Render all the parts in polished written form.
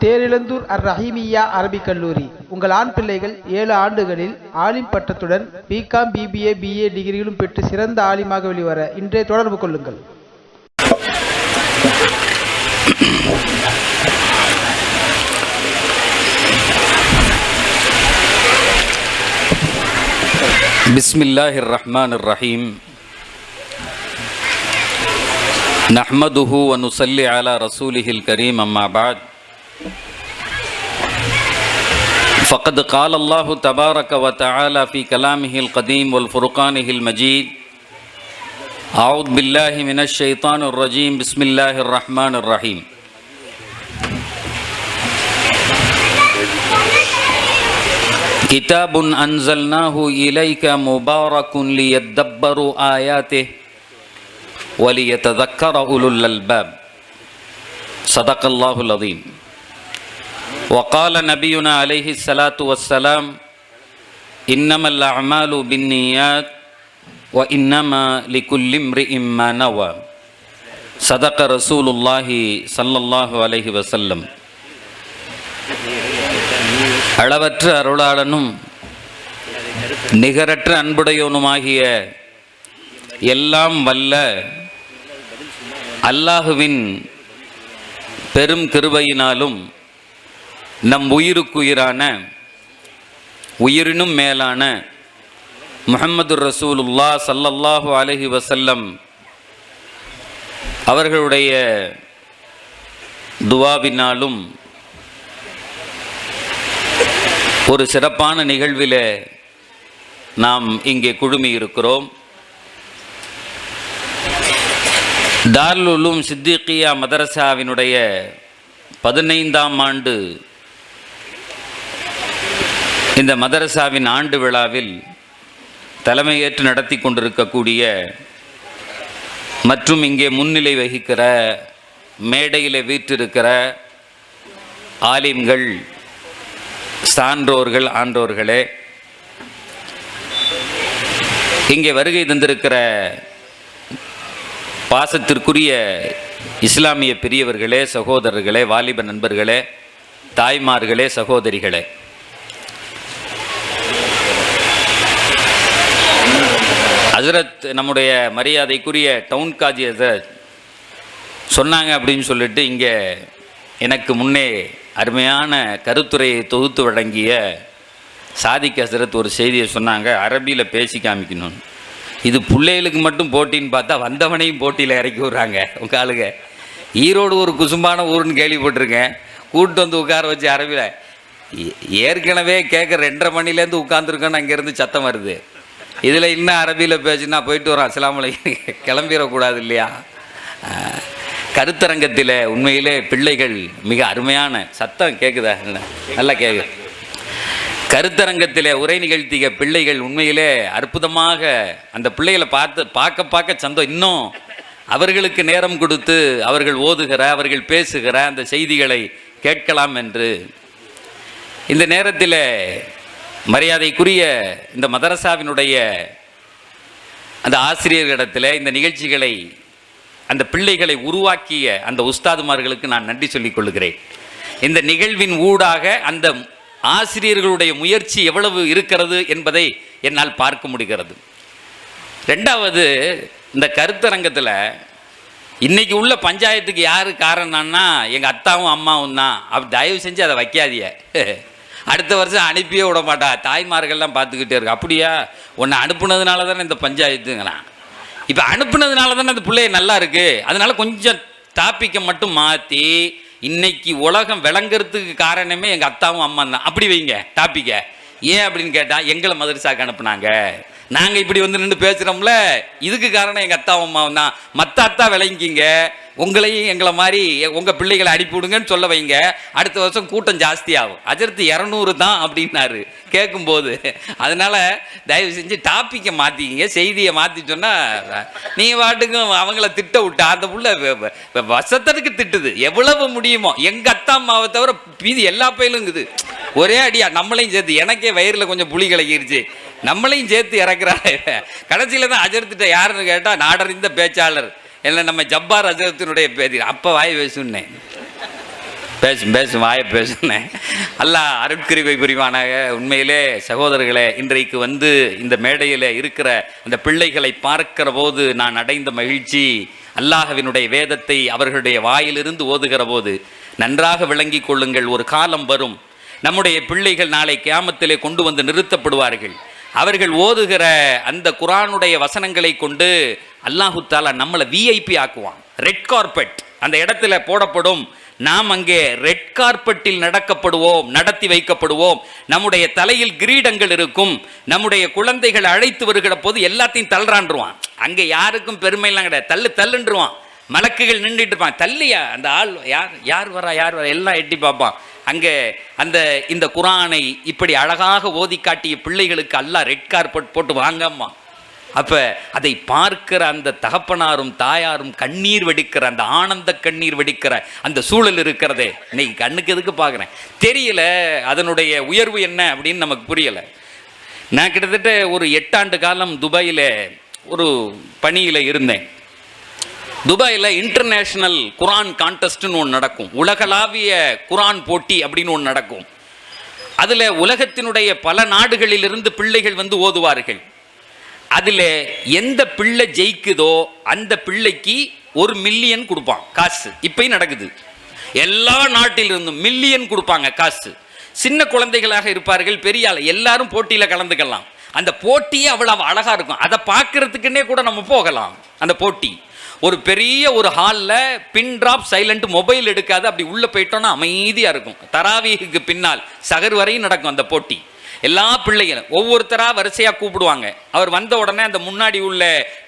தேரிழந்தூர் அர் ரஹீமியா அரபிக் கல்லூரி. உங்கள் ஆண் பிள்ளைகள் 7 ஆண்டுகளில் ஆலிம் பட்டத்துடன் பிகாம், பிபிஏ, பிஏ டிகிரிகளும் பெற்று சிறந்த ஆலிமாக வெளிவர இன்றே தொடர்பு கொள்ளுங்கள். பிஸ்மில்லாஹிர் ரஹ்மானிர் ரஹீம். நஹ்மதுஹு வ நுஸல்லி அலா ரசூலிஹில் கரீம். அம்மா பஅத். ஃபக்கத் கால அல்லாஹு தபாரக வ தஆலா ஃபீ கலாமிஹில் கதீம் வல் ஃபுர்கானிஹில் மஜீத். அஊது பில்லாஹி மினஷ் ஷைத்தானிர் ரஜீம். பிஸ்மில்லாஹிர் ரஹ்மானிர் ரஹீம். கிதாபுன் அன்ஸல்னாஹு இலைக முபாரக்குன் லியத்தப்பரு ஆயாத்திஹி வலியததக்கர உலுல் அல்பாப். ஸதகல்லாஹுல் அஸீம். வகால நபியுனா அலைஹி ஸலாத்து வஸ்ஸலாம் இன்னமல் அஅமாலு பின்னியாத் வ இன்னமா லிகுல்லி இம்ரிஇம் மா நவா. ஸதக ரசூலுல்லாஹி ஸல்லல்லாஹு அலைஹி வஸல்லம். அளவற்ற அருளாளனும் நிகரற்ற அன்புடையவனுமாகிய எல்லாம் வல்ல அல்லாஹுவின் பெரும் கிருபையினாலும் நம் உயிருக்குயிரான உயிரினும் மேலான முஹம்மது ரசூலுல்லாஹ் ஸல்லல்லாஹு அலைஹி வஸல்லம் அவர்களுடைய துஆவினாலும் ஒரு சிறப்பான நிகழ்வில் நாம் இங்கே குழுமி இருக்கிறோம். தாருல் உலூம் சித்திகியா மதரசாவினுடைய 15ஆம் ஆண்டு இந்த மதரசாவின் ஆண்டு விழாவில் தலைமையேற்று நடத்தி கொண்டிருக்கக்கூடிய மற்றும் இங்கே முன்னிலை வகிக்கிற மேடையில் வீற்றிருக்கிற ஆலிம்கள், சான்றோர்கள், ஆன்றோர்களே, இங்கே வருகை தந்திருக்கிற பாசத்திற்குரிய இஸ்லாமிய பெரியவர்களே, சகோதரர்களே, வாலிப நண்பர்களே, தாய்மார்களே, சகோதரிகளே, ஹஜ்ரத் நம்முடைய மரியாதைக்குரிய டவுன் காஜி ஹஜ்ரத் சொன்னாங்க அப்படின்னு சொல்லிட்டு இங்கே எனக்கு முன்னே அருமையான கருத்துரையை தொகுத்து வழங்கிய சாதிக் ஹசரத் ஒரு செய்தியை சொன்னாங்க. அரபியில் பேசி காமிக்கணும். இது பிள்ளைகளுக்கு மட்டும் போட்டின்னு பார்த்தா வந்தவனையும் போட்டியில் இறக்கி விட்றாங்க. உங்கள் ஆளுங்க ஈரோடு ஒரு குசும்பான ஊருன்னு கேள்விப்பட்டிருக்கேன். கூப்பிட்டு வந்து உட்கார வச்சு அரபியில் ஏற்கனவே கேட்க 2:30 மணிலேருந்து உட்காந்துருக்கோன்னு அங்கேருந்து சத்தம் வருது. இதில் இன்னும் அரபியில் பேசுனா போயிட்டு வரோம், அஸ்ஸலாமு அலைக்கும், கிளம்பிடக்கூடாது இல்லையா? கருத்தரங்கத்தில் உண்மையிலே பிள்ளைகள் மிக அருமையான சத்தம் கேட்குதா? நல்லா கேட்குது. கருத்தரங்கத்தில் உரை நிகழ்த்திய பிள்ளைகள் உண்மையிலே அற்புதமாக அந்த பிள்ளைகளை பார்க்க சந்தோஷம். இன்னும் அவர்களுக்கு நேரம் கொடுத்து அவர்கள் ஓதுகிற, அவர்கள் பேசுகிற அந்த செய்திகளை கேட்கலாம் என்று இந்த நேரத்தில் மரியாதைக்குரிய இந்த மதரசாவினுடைய அந்த ஆசிரியர்களிடத்தில் இந்த நிகழ்ச்சிகளை, அந்த பிள்ளைகளை உருவாக்கிய அந்த உஸ்தாதுமார்களுக்கு நான் நன்றி சொல்லிக் கொள்கிறேன். இந்த நிகழ்வின் ஊடாக அந்த ஆசிரியர்களுடைய முயற்சி எவ்வளவு இருக்கிறது என்பதை என்னால் பார்க்க முடிகிறது. ரெண்டாவது, இந்த கருத்தரங்கத்தில் இன்றைக்கி உள்ள பஞ்சாயத்துக்கு யார் காரணம்னா எங்கள் அத்தாவும் அம்மாவும் தான். அப்படி தயவு செஞ்சு அதை வைக்காதீங்க. அடுத்த வருஷம் அனுப்பியே விட மாட்டா. தாய்மார்கள்லாம் பார்த்துக்கிட்டே இருக்கு. அப்படியா, உன்னை அனுப்புனதுனால தானே இந்த பஞ்சாயத்துங்களாம். இப்போ அனுப்புனதுனால தானே அந்த பிள்ளைய நல்லா இருக்குது. அதனால் கொஞ்சம் டாப்பிக்கை மட்டும் மாற்றி, இன்னைக்கு உலகம் விளங்குறதுக்கு காரணமே எங்கள் அத்தாவும் அம்மா தான். அப்படி வைங்க டாப்பிக்கை. ஏன் அப்படின்னு கேட்டால், எங்களை மதரசாக்கு அனுப்புனாங்க, நாங்கள் இப்படி வந்து நின்று பேசுகிறோம்ல, இதுக்கு காரணம் எங்கள் அத்தாவும் அம்மாவும் தான். மற்ற அத்தா விளங்கிங்க, உங்களையும் எங்களை மாதிரி உங்கள் பிள்ளைகளை அனுப்பிவிடுங்கன்னு சொல்ல வைங்க. அடுத்த வருஷம் கூட்டம் ஜாஸ்தி ஆகும். அஜர்த்து 200 தான் அப்படின்னாரு கேட்கும்போது. அதனால் தயவு செஞ்சு டாப்பிக்கை மாற்றிக்கிங்க, செய்தியை மாற்றி சொன்னால் நீங்கள் பாட்டுக்கும் அவங்கள திட்ட விட்டா அந்த புள்ள வசத்தனுக்கு திட்டுது. எவ்வளவு முடியுமோ எங்கள் அத்தா அம்மாவை தவிர மீதி எல்லா பயிலுங்குது. ஒரே அடியா நம்மளையும் சேர்த்து, எனக்கே வயிறில் கொஞ்சம் புளி கலக்கிருச்சு, நம்மளையும் சேர்த்து இறக்குறாரு. கடைசியில் தான் அஜர்த்திட்ட யாருன்னு கேட்டால் நாடறிந்த பேச்சாளர் இல்லை நம்ம ஜப்பார் அஜரத்தினுடைய பேதி. அப்போ வாய் பேசுன்னேன். பேசு வாயை பேசுனேன். அல்லாஹ் அருட்கிருபை புரிவானாக. உண்மையிலே சகோதரர்களே, இன்றைக்கு வந்து இந்த மேடையில் இருக்கிற அந்த பிள்ளைகளை பார்க்கிற போது நான் அடைந்த மகிழ்ச்சி, அல்லாஹ்வினுடைய வேதத்தை அவர்களுடைய வாயிலிருந்து ஓதுகிற போது நன்றாக விளங்கி கொள்ளுங்கள். ஒரு காலம் வரும், நம்முடைய பிள்ளைகள் நாளை கியாமத்திலே கொண்டு வந்து நிறுத்தப்படுவார்கள். அவர்கள் ஓதுகிற அந்த குர்ஆனுடைய வசனங்களை கொண்டு அல்லாஹு தஆலா நம்மளை விஐபி ஆக்குவான். ரெட் கார்பெட் அந்த இடத்துல போடப்படும். நாம் அங்கே ரெட் கார்பெட்டில் நடத்தி வைக்கப்படுவோம். நம்முடைய தலையில் கிரீடங்கள் இருக்கும். நம்முடைய குழந்தைகள் அழைத்து வருகிற போது எல்லாத்தையும் தள்ளுறான்ருவான். அங்கே யாருக்கும் பெருமைலாம் கிடையாது. தள்ளுன்றுவான். மலக்குகள் நின்றுட்டு இருப்பான். தள்ளியா அந்த ஆள் யார் வரா எல்லாம் எட்டி பார்ப்பான். அங்கே இந்த குர்ஆனை இப்படி அழகாக ஓதி காட்டிய பிள்ளைகளுக்கு அல்லாஹ் ரெட் கார்பெட் போட்டு வாங்கம்மா. அப்போ அதை பார்க்கிற அந்த தகப்பனாரும் தாயாரும் கண்ணீர் வெடிக்கிற, அந்த ஆனந்த கண்ணீர் வெடிக்கிற அந்த சூழல் இருக்கிறதே. இன்னைக்கு கண்ணுக்கு எதுக்கு பார்க்குறேன் தெரியல, அதனுடைய உயர்வு என்ன அப்படின்னு நமக்கு புரியலை. நான் கிட்டத்தட்ட ஒரு 8 ஆண்டு காலம் துபாயில் ஒரு பணியில் இருந்தேன். துபாயில் இன்டர்நேஷ்னல் குர்ஆன் கான்டெஸ்ட்னு ஒன்று நடக்கும். உலகளாவிய குர்ஆன் போட்டி அப்படின்னு ஒன்று நடக்கும். அதில் உலகத்தினுடைய பல நாடுகளிலிருந்து பிள்ளைகள் வந்து ஓதுவார்கள். அதில் எந்த பிள்ளை ஜெயிக்குதோ அந்த பிள்ளைக்கு 1 மில்லியன் கொடுப்பான் காசு. இப்பயும் நடக்குது. எல்லா நாட்டிலிருந்தும் மில்லியன் கொடுப்பாங்க காசு. சின்ன குழந்தைகளாக இருப்பார்கள், பெரிய ஆள் எல்லாரும் போட்டியில் கலந்துக்கலாம். அந்த போட்டியே அவ்வளவு அழகாக இருக்கும். அதை பார்க்கறதுக்குன்னே கூட நம்ம போகலாம். அந்த போட்டி ஒரு பெரிய ஒரு ஹாலில் பின் ட்ராப் சைலண்ட், மொபைல் எடுக்காது. அப்படி உள்ளே போயிட்டோன்னா அமைதியாக இருக்கும். தராவீஹுக்கு பின்னால் சகர் வரையும் நடக்கும் அந்த போட்டி. எல்லா பிள்ளைகளும் ஒவ்வொருத்தராக வரிசையாக கூப்பிடுவாங்க. அவர் வந்த உடனே அந்த முன்னாடி உள்ள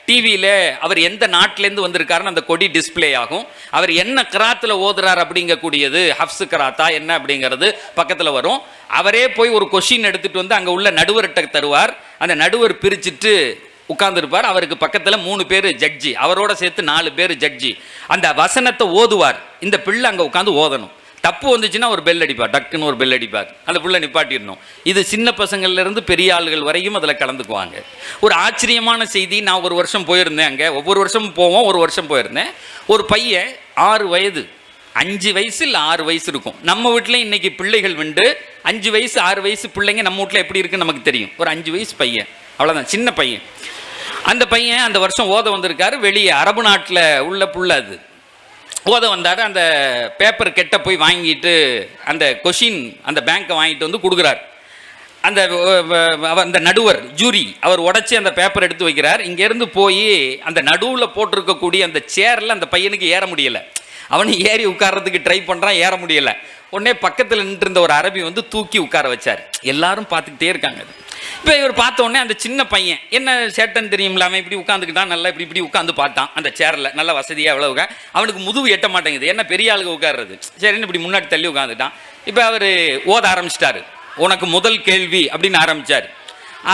டிவியில் அவர் எந்த நாட்டிலேருந்து வந்திருக்காருன்னு அந்த கொடி டிஸ்பிளே ஆகும். அவர் என்ன கிராத்தில் ஓதுறார் அப்படிங்கக்கூடியது, ஹப்ஸு கிராத்தா என்ன அப்படிங்கிறது பக்கத்தில் வரும். அவரே போய் ஒரு கொஷின் எடுத்துகிட்டு வந்து அங்கே உள்ள நடுவர்கிட்ட தருவார். அந்த நடுவர் பிரிச்சுட்டு உட்கார்ந்துருப்பார். அவருக்கு பக்கத்தில் 3 பேர் ஜட்ஜி, அவரோட சேர்த்து 4 பேர் ஜட்ஜி. அந்த வசனத்தை ஓதுவார். இந்த பிள்ளை அங்கே உட்காந்து ஓதணும். தப்பு வந்துச்சுன்னா ஒரு பெல் அடிப்பார், டக்குன்னு ஒரு பெல் அடிப்பார். அந்த பிள்ளை நிப்பாட்டிடணும். இது சின்ன பசங்கள்லேருந்து பெரிய ஆள்கள் வரைக்கும் அதில் கலந்துக்குவாங்க. ஒரு ஆச்சரியமான செய்தி. நான் ஒரு வருஷம் போயிருந்தேன் அங்கே. ஒவ்வொரு வருஷமும் போவோம். ஒரு வருஷம் போயிருந்தேன். ஒரு பையன் 6 வயது, 5 வயசு இல்லை 6 வயசு இருக்கும். நம்ம வீட்டில் இன்னைக்கு பிள்ளைகள் வந்து 5 வயசு 6 வயசு பிள்ளைங்க நம்ம வீட்டில் எப்படி இருக்குன்னு நமக்கு தெரியும். ஒரு 5 வயசு பையன், அவ்வளோதான், சின்ன பையன். அந்த பையன் அந்த வருஷம் ஓத வந்திருக்காரு. வெளியே அரபு நாட்டில் உள்ள புள்ள அது ஓத வந்தார். அந்த பேப்பர் கெட்ட போய் வாங்கிட்டு அந்த கொஷின் அந்த பேங்கை வாங்கிட்டு வந்து கொடுக்குறார். அந்த நடுவர் ஜூரி அவர் உடச்சி அந்த பேப்பர் எடுத்து வைக்கிறார். இங்கேருந்து போய் அந்த நடுவில் போட்டிருக்கக்கூடிய அந்த சேரில் அந்த பையனுக்கு ஏற முடியலை. அவனு ஏறி உட்கார்றதுக்கு ட்ரை பண்ணுறான், ஏற முடியலை. உடனே பக்கத்தில் நின்று இருந்த ஒரு அரபி வந்து தூக்கி உட்கார வச்சார். எல்லாரும் பார்த்துக்கிட்டே இருக்காங்க. இப்போ இவர் பார்த்த உடனே அந்த சின்ன பையன் என்ன சேட்டன் தெரியும்ல, அவன் இப்படி உட்காந்துக்கிட்டான். நல்லா இப்படி உட்காந்து பார்த்தான் அந்த சேரில், நல்ல வசதியாக எவ்வளவுங்க. அவனுக்கு முதுகு எட்ட மாட்டேங்குது. என்ன பெரிய ஆளுங்க உட்கார்றது. சரின்னு இப்படி முன்னாடி தள்ளி உட்காந்துட்டான். இப்போ அவர் ஓத ஆரம்பிச்சிட்டாரு. உனக்கு முதல் கேள்வி அப்படின்னு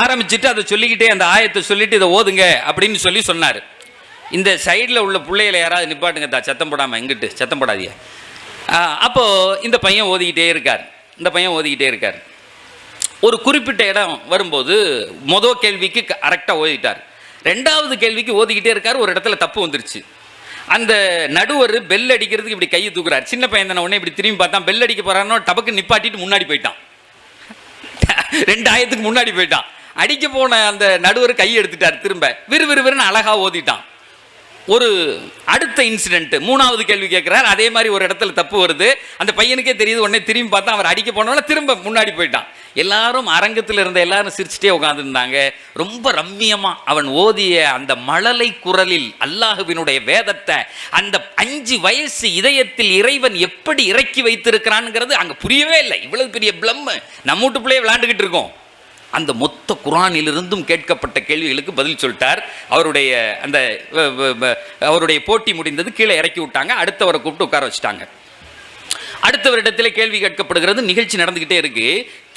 ஆரம்பிச்சுட்டு அதை சொல்லிக்கிட்டே அந்த ஆயத்தை சொல்லிட்டு இதை ஓதுங்க அப்படின்னு சொன்னார். இந்த சைடில் உள்ள பிள்ளைகளை யாராவது நிப்பாட்டுங்க தா, சத்தம் போடாமல், எங்கிட்டு சத்தம் போடாதீங்க. அப்போது இந்த பையன் ஓதிக்கிட்டே இருக்கார். ஒரு குறிப்பிட்ட இடம் வரும்போது மொதல் கேள்விக்கு கரெக்டாக ஓதிட்டார். 2வது கேள்விக்கு ஓதிக்கிட்டே இருக்கார். ஒரு இடத்துல தப்பு வந்துருச்சு. அந்த நடுவர் பெல் அடிக்கிறதுக்கு இப்படி கையை தூக்குறார். சின்ன பையன் தானே, உடனே இப்படி திரும்பி பார்த்தான். பெல் அடிக்க போறானோ டபக்கு நிப்பாட்டிட்டு முன்னாடி போயிட்டான். 2 ஆயத்துக்கு முன்னாடி போயிட்டான். அடிக்க போன அந்த நடுவர் கையை எடுத்துட்டார். திரும்ப விறுவிறுன்னு அழகா ஓதிட்டான். ஒரு அடுத்த இன்சிடென்ட், 3வது கேள்வி கேட்கிறார். அதே மாதிரி ஒரு இடத்துல தப்பு வருது. அந்த பையனுக்கே தெரியுது. உடனே திரும்பி பார்த்தா அவர் அடிக்க போனோன்னா திரும்ப முன்னாடி போயிட்டான். எல்லாரும் அரங்கத்தில் இருந்த எல்லாரும் சிரிச்சுட்டே உட்காந்துருந்தாங்க. ரொம்ப ரம்மியமாக அவன் ஓதிய அந்த மழலை குரலில் அல்லாஹுவினுடைய வேதத்தை அந்த 5 வயசு இதயத்தில் இறைவன் எப்படி இறக்கி வைத்திருக்கிறான்ங்கிறது அங்கே புரியவே இல்லை. இவ்வளவு பெரிய பிளம்மு நம்ம வீட்டு பிள்ளைய விளையாண்டுக்கிட்டு இருக்கோம். அந்த மொத்த குர்ஆனிலிருந்தும் கேட்கப்பட்ட கேள்விகளுக்கு பதில் சொல்லிட்டார். அவருடைய போட்டி முடிந்தது. கீழே இறக்கி விட்டாங்க. அடுத்தவரை கூப்பிட்டு உட்கார வச்சுட்டாங்க. அடுத்தவரிடத்தில் கேள்வி கேட்கப்படுகிறது. நிகழ்ச்சி நடந்துக்கிட்டே இருக்கு.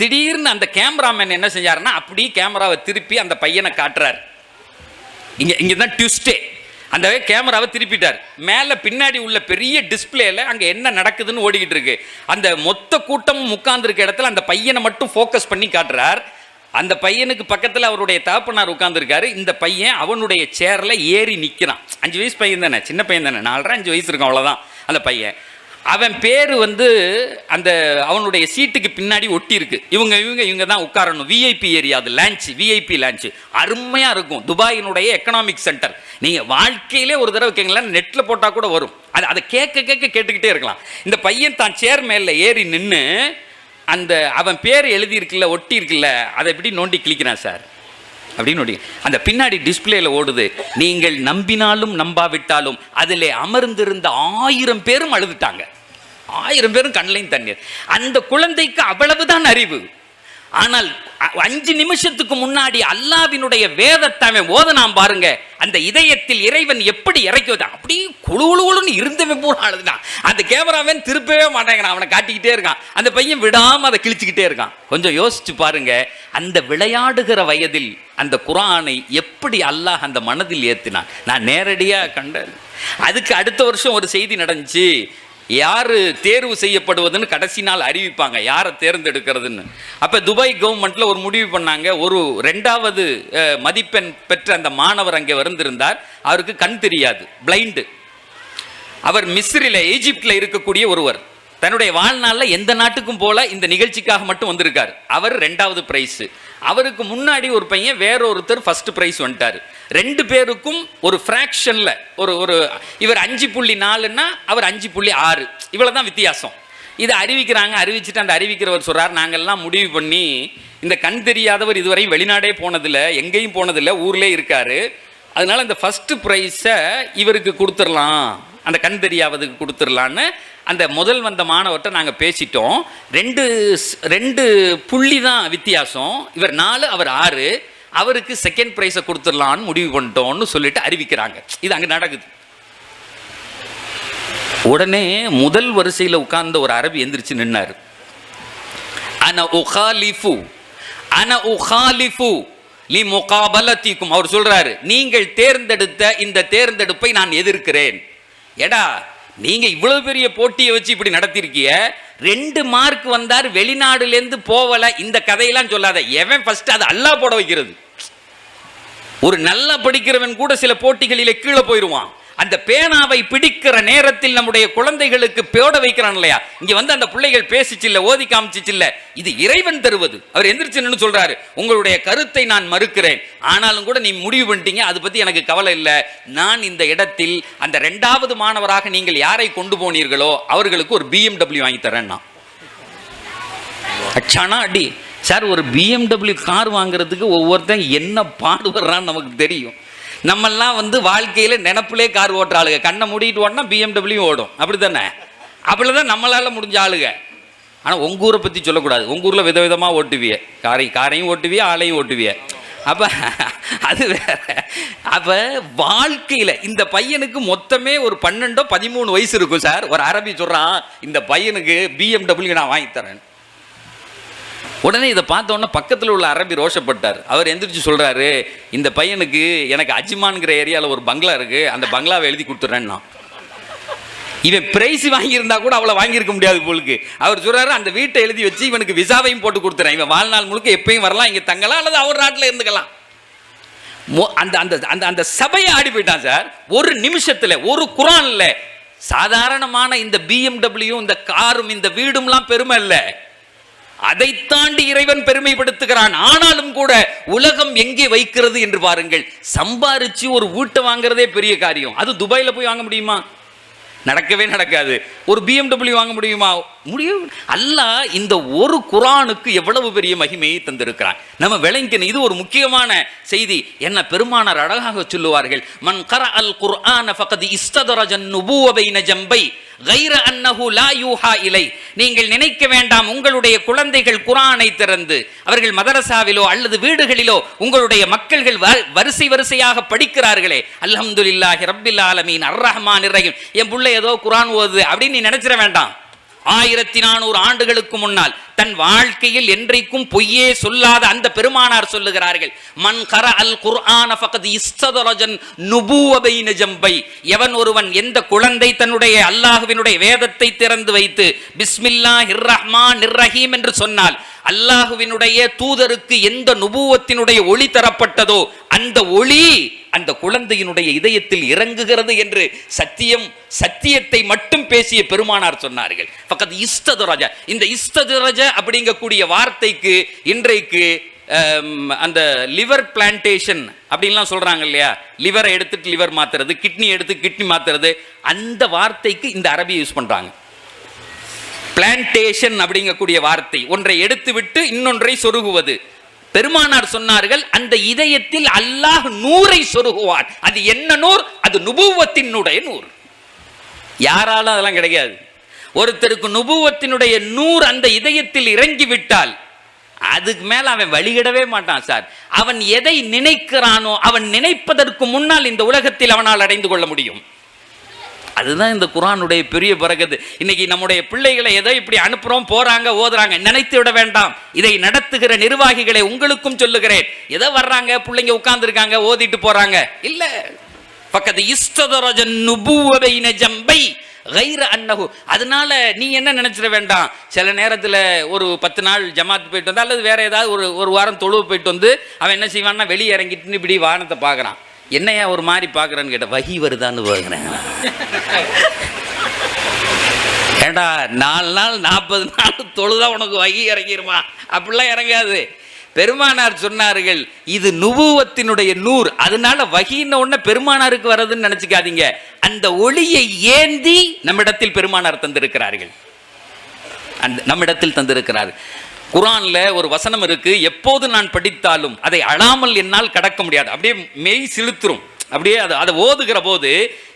திடீர்னு அந்த கேமராமேன் என்ன செஞ்சாருன்னா அப்படி கேமராவை திருப்பி அந்த பையனை காட்டுறார். இங்கே தான் ட்விஸ்டே. அந்த கேமராவை திருப்பிட்டார். மேலே பின்னாடி உள்ள பெரிய டிஸ்பிளேல அங்கே என்ன நடக்குதுன்னு ஓடிக்கிட்டு இருக்கு. அந்த மொத்த கூட்டமும் உட்கார்ந்துருக்க இடத்துல அந்த பையனை மட்டும் ஃபோக்கஸ் பண்ணி காட்டுறார். அந்த பையனுக்கு பக்கத்தில் அவருடைய தகப்பனார் உட்கார்ந்துருக்காரு. இந்த பையன் அவனுடைய சேரில் ஏறி நிற்கிறான். 5 வயசு பையன் தானே, சின்ன பையன் தானே, 4.5 வயசு இருக்கும், அவ்வளோதான் அந்த பையன். அவன் பேர் வந்து அந்த அவனுடைய சீட்டுக்கு பின்னாடி ஒட்டி இருக்கு. இவங்க தான் உட்காரணும். விஐபி ஏரியா, அது லான்ச், விஐபி லான்ச் அருமையாக இருக்கும். துபாயினுடைய எக்கனாமிக் சென்டர். நீங்கள் வாழ்க்கையிலே ஒரு தடவை கேட்கலாம், நெட்டில் போட்டால் கூட வரும். அதை கேட்டுக்கிட்டே இருக்கலாம். இந்த பையன் தான் சேர் மேலே ஏறி நின்று அந்த அவன் பேர் எழுதியிருக்குல்ல, ஒட்டி இருக்குல்ல, அதை எப்படி நோண்டி கிளிக்கிறான் சார் அப்படின்னு. அந்த பின்னாடி டிஸ்பிளேல ஓடுது. நீங்கள் நம்பினாலும் நம்பாவிட்டாலும் அதில் அமர்ந்திருந்த 1000 பேரும் அழுதுட்டாங்க. 1000 பேரும் கண்ணையும் தண்ணீர். அந்த குழந்தைக்கு அவ்வளவுதான் அறிவு. ஆனால் 5 நிமிஷத்துக்கு முன்னாடி அல்லாஹ்வினுடைய வேதத்தை ஓதனாம் பாருங்க. அந்த இதயத்தில் இறைவன் எப்படி இறக்கி வந்தான், அப்படியே குழுன்னு இருந்தவன் பூரா அழுதுதான். அந்த கேமராவன் திருப்பவே மாட்டேங்கிறான், அவனை காட்டிக்கிட்டே இருக்கான். அந்த பையன் விடாம அதை கிழிச்சுக்கிட்டே இருக்கான். கொஞ்சம் யோசிச்சு பாருங்க, அந்த விளையாடுகிற வயதில் அந்த குர்ஆனை எப்படி அல்லாஹ் அந்த மனதில் ஏற்றினான். நான் நேரடியாக கண்டேன். அதுக்கு அடுத்த வருஷம் ஒரு செய்தி நடந்துச்சு. யார் தேர்வு செய்யப்படுவதுன்னு கடைசி நாள் அறிவிப்பாங்க, யாரை தேர்ந்தெடுக்கிறதுன்னு. அப்போ துபாய் கவர்மெண்ட்டில் ஒரு முடிவு பண்ணாங்க. ஒரு 2வது மதிப்பெண் பெற்ற அந்த மாணவர் அங்கே வந்திருந்தார். அவருக்கு கண் தெரியாது, பிளைண்டு. அவர் மிஸ்ரில், ஈஜிப்டில் இருக்கக்கூடிய ஒருவர். தன்னுடைய வாழ்நாளில் எந்த நாட்டுக்கும் போல இந்த நிகழ்ச்சிக்காக மட்டும் வந்திருக்கார். அவர் 2வது பிரைஸு. அவருக்கு முன்னாடி ஒரு பையன், வேறொருத்தர் ஃபர்ஸ்ட் பிரைஸ் வந்துட்டார். 2 பேருக்கும் ஒரு ஃப்ராக்ஷனில் ஒரு இவர் 5.4ன்னா அவர் 5.6, இவ்வளோ தான் வித்தியாசம். இதை அறிவிக்கிறாங்க. அறிவிச்சுட்டு அந்த அறிவிக்கிறவர் சொல்கிறார், நாங்கள்லாம் முடிவு பண்ணி இந்த கண் தெரியாதவர் இதுவரை வெளிநாடே போனதில்லை, எங்கேயும் போனதில்லை, ஊர்லேயே இருக்கார். அதனால் இந்த ஃபஸ்ட்டு ப்ரைஸை இவருக்கு கொடுத்துடலாம், அந்த கண் தெரியாததுக்கு கொடுத்துடலான்னு அந்த முதல் வந்த மாணவர்கிட்ட நாங்கள் பேசிட்டோம். 2 புள்ளி தான் வித்தியாசம். இவர் 4, அவர் 6. அவருக்கு செகண்ட் ப்ரைஸை கொடுத்துடலான்னு முடிவு பண்ணிட்டோம்னு சொல்லிட்டு அறிவிக்கிறாங்க. இது அங்கே நடக்குது. உடனே முதல் வரிசையில் உட்கார்ந்த ஒரு அரபி எந்திரிச்சு நின்னார். அன உகாலிஃபு லி முகாபலத்திக்கும். அவர் சொல்றாரு, நீங்கள் தேர்ந்தெடுத்த இந்த தேர்ந்தெடுப்பை நான் எதிர்க்கிறேன். எடா, நீங்க இவ்வளவு பெரிய போட்டியை வச்சு இப்படி நடத்திருக்கிய, 2 மார்க் வந்தார், வெளிநாடுலேருந்து போகல, இந்த கதையெல்லாம் சொல்லாத. எவன் ஃபர்ஸ்ட் அது அல்லாஹ் போட வைக்கிறது. ஒரு நல்லா படிக்கிறவன் கூட சில போட்டிகளிலே கீழே போயிடுவான். அந்த பேனாவை பிடிக்கிற நேரத்தில் நம்முடைய குழந்தைகளுக்கு போட வைக்கிறான் இல்லையா. இங்க வந்து அந்த பிள்ளைகள் பேசிச்சு இல்ல, ஓதி காமிச்சிச்சு இல்ல, இது இறைவன் தருவது. அவர் எந்திரிச்சு சொல்றாரு, உங்களுடைய கருத்தை நான் மறுக்கிறேன், ஆனாலும் கூட நீ முடிவு பண்ணிட்டீங்க, அதை பத்தி எனக்கு கவலை இல்லை. நான் இந்த இடத்தில் அந்த 2வது மாணவராக நீங்கள் யாரை கொண்டு போனீர்களோ அவர்களுக்கு ஒரு BMW வாங்கி தரேன்னா. அச்சானா அடி சார், ஒரு BMW கார் வாங்குறதுக்கு ஒவ்வொருத்தன் என்ன பாடுபடுறான்னு நமக்கு தெரியும். நம்மெல்லாம் வந்து வாழ்க்கையில் நினப்பிலே கார் ஓட்டுற ஆளுங்க. கண்ணை மூடிட்டு ஓடனா BMW ஓடும், அப்படி தானே? அப்படிதான் நம்மளால முடிஞ்ச ஆளுங்க. ஆனால் உங்கள் ஊரை பற்றி சொல்லக்கூடாது. உங்கள் ஊரில் விதவிதமாக ஓட்டுவிய, காரையும் ஓட்டுவிய, ஆளையும் ஓட்டுவிய. அப்போ அது வேற. அப்போ வாழ்க்கையில் இந்த பையனுக்கு மொத்தமே ஒரு 12-13 வயசு இருக்கும் சார். ஒரு அரபி சொல்கிறான், இந்த பையனுக்கு BMW நான் வாங்கி தரேன். உடனே இதை பார்த்தோன்னே பக்கத்தில் உள்ள அரபி ரோஷப்பட்டார். அவர் எந்திரிச்சு சொல்கிறாரு, இந்த பையனுக்கு எனக்கு அஜ்மான்கிற ஏரியாவில் ஒரு பங்களா இருக்குது, அந்த பங்களாவை எழுதி கொடுத்துட்றேன்னா. இவன் பிரைஸ் வாங்கியிருந்தா கூட அவ்வளோ வாங்கியிருக்க முடியாது போலுக்கு. அவர் சொல்கிறாரு, அந்த வீட்டை எழுதி வச்சு இவனுக்கு விசாவையும் போட்டு கொடுத்துறேன், இவன் வாழ்நாள் முழுக்க எப்பயும் வரலாம், இங்கே தங்கலாம், அல்லது அவர் நாட்டில் இருந்துக்கலாம். அந்த அந்த அந்த அந்த சபையை ஆடி போயிட்டான் சார். ஒரு நிமிஷத்தில், ஒரு குர்ஆன்ல. சாதாரணமான இந்த BMW, இந்த காரும், இந்த வீடும்லாம் பெருமை இல்லை, அதை தாண்டி இறைவன் பெருமைப்படுத்துகிறான். ஆனாலும் கூட உலகம் எங்கே வைக்கிறது என்று பாருங்கள். சம்பாரிச்சு ஒரு வீட்டை வாங்குறதே பெரிய காரியம். அது துபாயில போய் வாங்க முடியுமா? நடக்கவே நடக்காது. ஒரு BMW வாங்க முடியுமா? முடியும். அல்லாஹ் இந்த ஒரு குர்ஆனுக்கு எவ்வளவு பெரிய மகிமையை தந்திருக்கிறான். நம்ம விளங்கிக்கணும். இது ஒரு முக்கியமான செய்தி. என்ன பெருமானார் அழகாக சொல்லுவார்கள், மன் கரஅல் குர்ஆன ஃபகத் இஸ்ததரஜன் நுபுவ பைன ஜம்பை கைர அன்னஹு லா யூஹா இலை. நீங்கள் நினைக்க வேண்டாம், உங்களுடைய குழந்தைகள் குர்ஆனை திறந்து அவர்கள் மதரசாவிலோ அல்லது வீடுகளிலோ உங்களுடைய மக்கள்கள் வரிசை வரிசையாக படிக்கிறார்களே, அல்ஹம்துலில்லாஹி ரப்பில் ஆலமீன் அர் ரஹ்மானிர் ரஹீம், என் புள்ளை ஏதோ குர்ஆன் ஓதுது அப்படின்னு நீ நினைச்சிட வேண்டாம். 1400 ஆண்டுகளுக்கு முன்னால் தன் வாழ்க்கையில் என்றைக்கும் பொய்யே சொல்லாத அந்த பெருமானார் சொல்லுகிறார்கள், மன் கரஅல் குர்ஆன ஃபகத் இஸ்ததரஜன் நுபுவ பைன ஜம்பை. எவன் ஒருவன், எந்த குழந்தை தன்னுடைய அல்லாஹ்வினுடைய வேதத்தை திறந்து வைத்து பிஸ்மில்லாஹிர் ரஹ்மானிர் ரஹீம் என்று சொன்னால், அல்லாஹ்வினுடைய தூதருக்கு எந்த நுபுவத்தினுடைய ஒளி தரப்பட்டதோ அந்த ஒளி அந்த குழந்தையினுடைய இதயத்தில் இறங்குகிறது என்று சத்தியத்தை மட்டும் பேசிய பெருமானார் சொன்னார்கள். ஃபக்கத் இஸ்ததரஜ, இந்த இஸ்ததரஜ அப்படிங்கக்கூடிய வார்த்தைக்கு இன்றைக்கு அந்த லிவர் பிளான்டேஷன் அப்படின்லாம் சொல்றாங்க இல்லையா, லிவரை எடுத்துட்டு லிவர் மாத்துறது, கிட்னி எடுத்து கிட்னி மாத்துறது, அந்த வார்த்தைக்கு இந்த அரபி யூஸ் பண்றாங்க. பிளான்டேஷன் அப்படிங்கக்கூடிய வார்த்தை, ஒன்றை எடுத்து விட்டு இன்னொன்றை சொருகுவது. பெருமானார் சொன்னார்கள், அந்த இதயத்தில் அல்லாஹ் நூரை சொருகுவான். அது என்ன நூர்? அது நுபுவத்தினுடைய நூர். யாராலும் அதெல்லாம் கிடைக்காது. ஒருத்தருக்கு நுபுவத்தினுடைய நூர் அந்த இதயத்தில் இறங்கி விட்டால் அதுக்கு மேல அவன் வழிகிடவே மாட்டான் சார். அவன் எதை நினைக்கிறானோ, அவன் நினைப்பதற்கு முன்னால் இந்த உலகத்தில் அவனால் அடைந்து கொள்ள முடியும். அதுதான் இந்த குர்ஆனுடைய பெரிய பரக்கத்து. இன்னைக்கு நம்முடைய பிள்ளைகளை ஏதோ இப்படி அனுப்புறோம், போறாங்க, ஓதுறாங்க, நினைத்து விட வேண்டாம். இதை நடத்துகிற நிர்வாகிகளை உங்களுக்கும் சொல்லுகிறேன். ஏதோ வர்றாங்க, பிள்ளைங்க உட்கார்ந்து இருக்காங்க, ஓதிட்டு போறாங்க, இல்ல. ஃபக்கத் இஸ்ததரஜ நுபுவ பைன ஜம்பை கைர அன்னஹு. அதனால நீ என்ன நினைச்சிட வேண்டாம். சில நேரத்தில் ஒரு 10 நாள் ஜமாத் போயிட்டு வந்து, அல்லது வேற ஏதாவது ஒரு வாரம் தொழுவு போயிட்டு வந்து அவன் என்ன செய்வான்னா, வெளியே இறங்கிட்டு இப்படி வானத்தை பார்க்குறான். என்னையா ஒரு மாதிரி பார்க்குறேன்னு கேட்ட, வகி வருதான்னு பார்க்குறேன். ஏண்டா 4 நாள் 40 நாள் தொழுதா உனக்கு வகி இறங்கிருமா? அப்படிலாம் இறங்காது. பெருமானார் சொன்னார்கள், இது நுபுவத்தினுடைய நூர். அதனால வகின்னு ஒண்ணு பெருமானாருக்கு வர்றதுன்னு நினைச்சுக்காதீங்க. அந்த ஒளியை ஏந்தி நம்மிடத்தில் பெருமானார் தந்திருக்கிறார்கள். நம்மிடத்தில் தந்திருக்கிறார்கள். குர்ஆன்ல ஒரு வசனம் இருக்கு, எப்போது நான் படித்தாலும் அதை அழாமல் என்னால் கடக்க முடியாது. அப்படியே மெய் சிலுத்துரும். அப்படியே அதை ஓதுகிற போது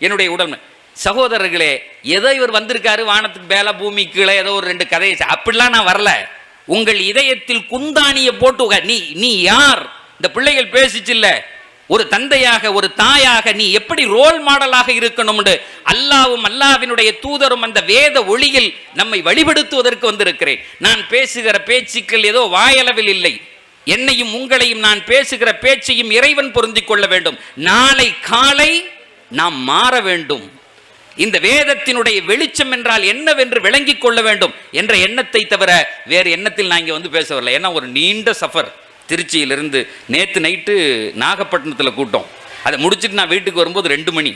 என்னுடைய உடல். சகோதரர்களே, ஏதோ இவர் வந்திருக்காரு, வானத்துக்கு மேல பூமி கீழே ஏதோ ஒரு 2 கதையை, அப்படிலாம் நான் வரல. உங்கள் இதயத்தில் குந்தானியை போட்டு நீ யார்? இந்த பிள்ளைகள் பேசிச்சில்ல, ஒரு தந்தையாக ஒரு தாயாக நீ எப்படி ரோல் மாடலாக இருக்கணும். அல்லாவும் அல்லாவினுடைய தூதரும் அந்த வேத ஒளியில் நம்மை வழிபடுத்துவதற்கு வந்திருக்கிறேன். நான் பேசுகிற பேச்சுக்கள் ஏதோ வாயளவில் இல்லை. என்னையும் உங்களையும் நான் பேசுகிற பேச்சையும் இறைவன் பொருந்திக் கொள்ள வேண்டும். நாளை காலை நாம் மாற வேண்டும். இந்த வேதத்தினுடைய வெளிச்சம் என்றால் என்னவென்று விளங்கிக் கொள்ள வேண்டும் என்ற எண்ணத்தை தவிர வேறு எண்ணத்தில் நான் இங்கே வந்து பேச வரல. ஏன்னா ஒரு நீண்ட சஃபர். திருச்சியிலிருந்து நேற்று நைட்டு நாகப்பட்டினத்தில் கூட்டம். அதை முடிச்சுட்டு நான் வீட்டுக்கு வரும்போது 2 மணி.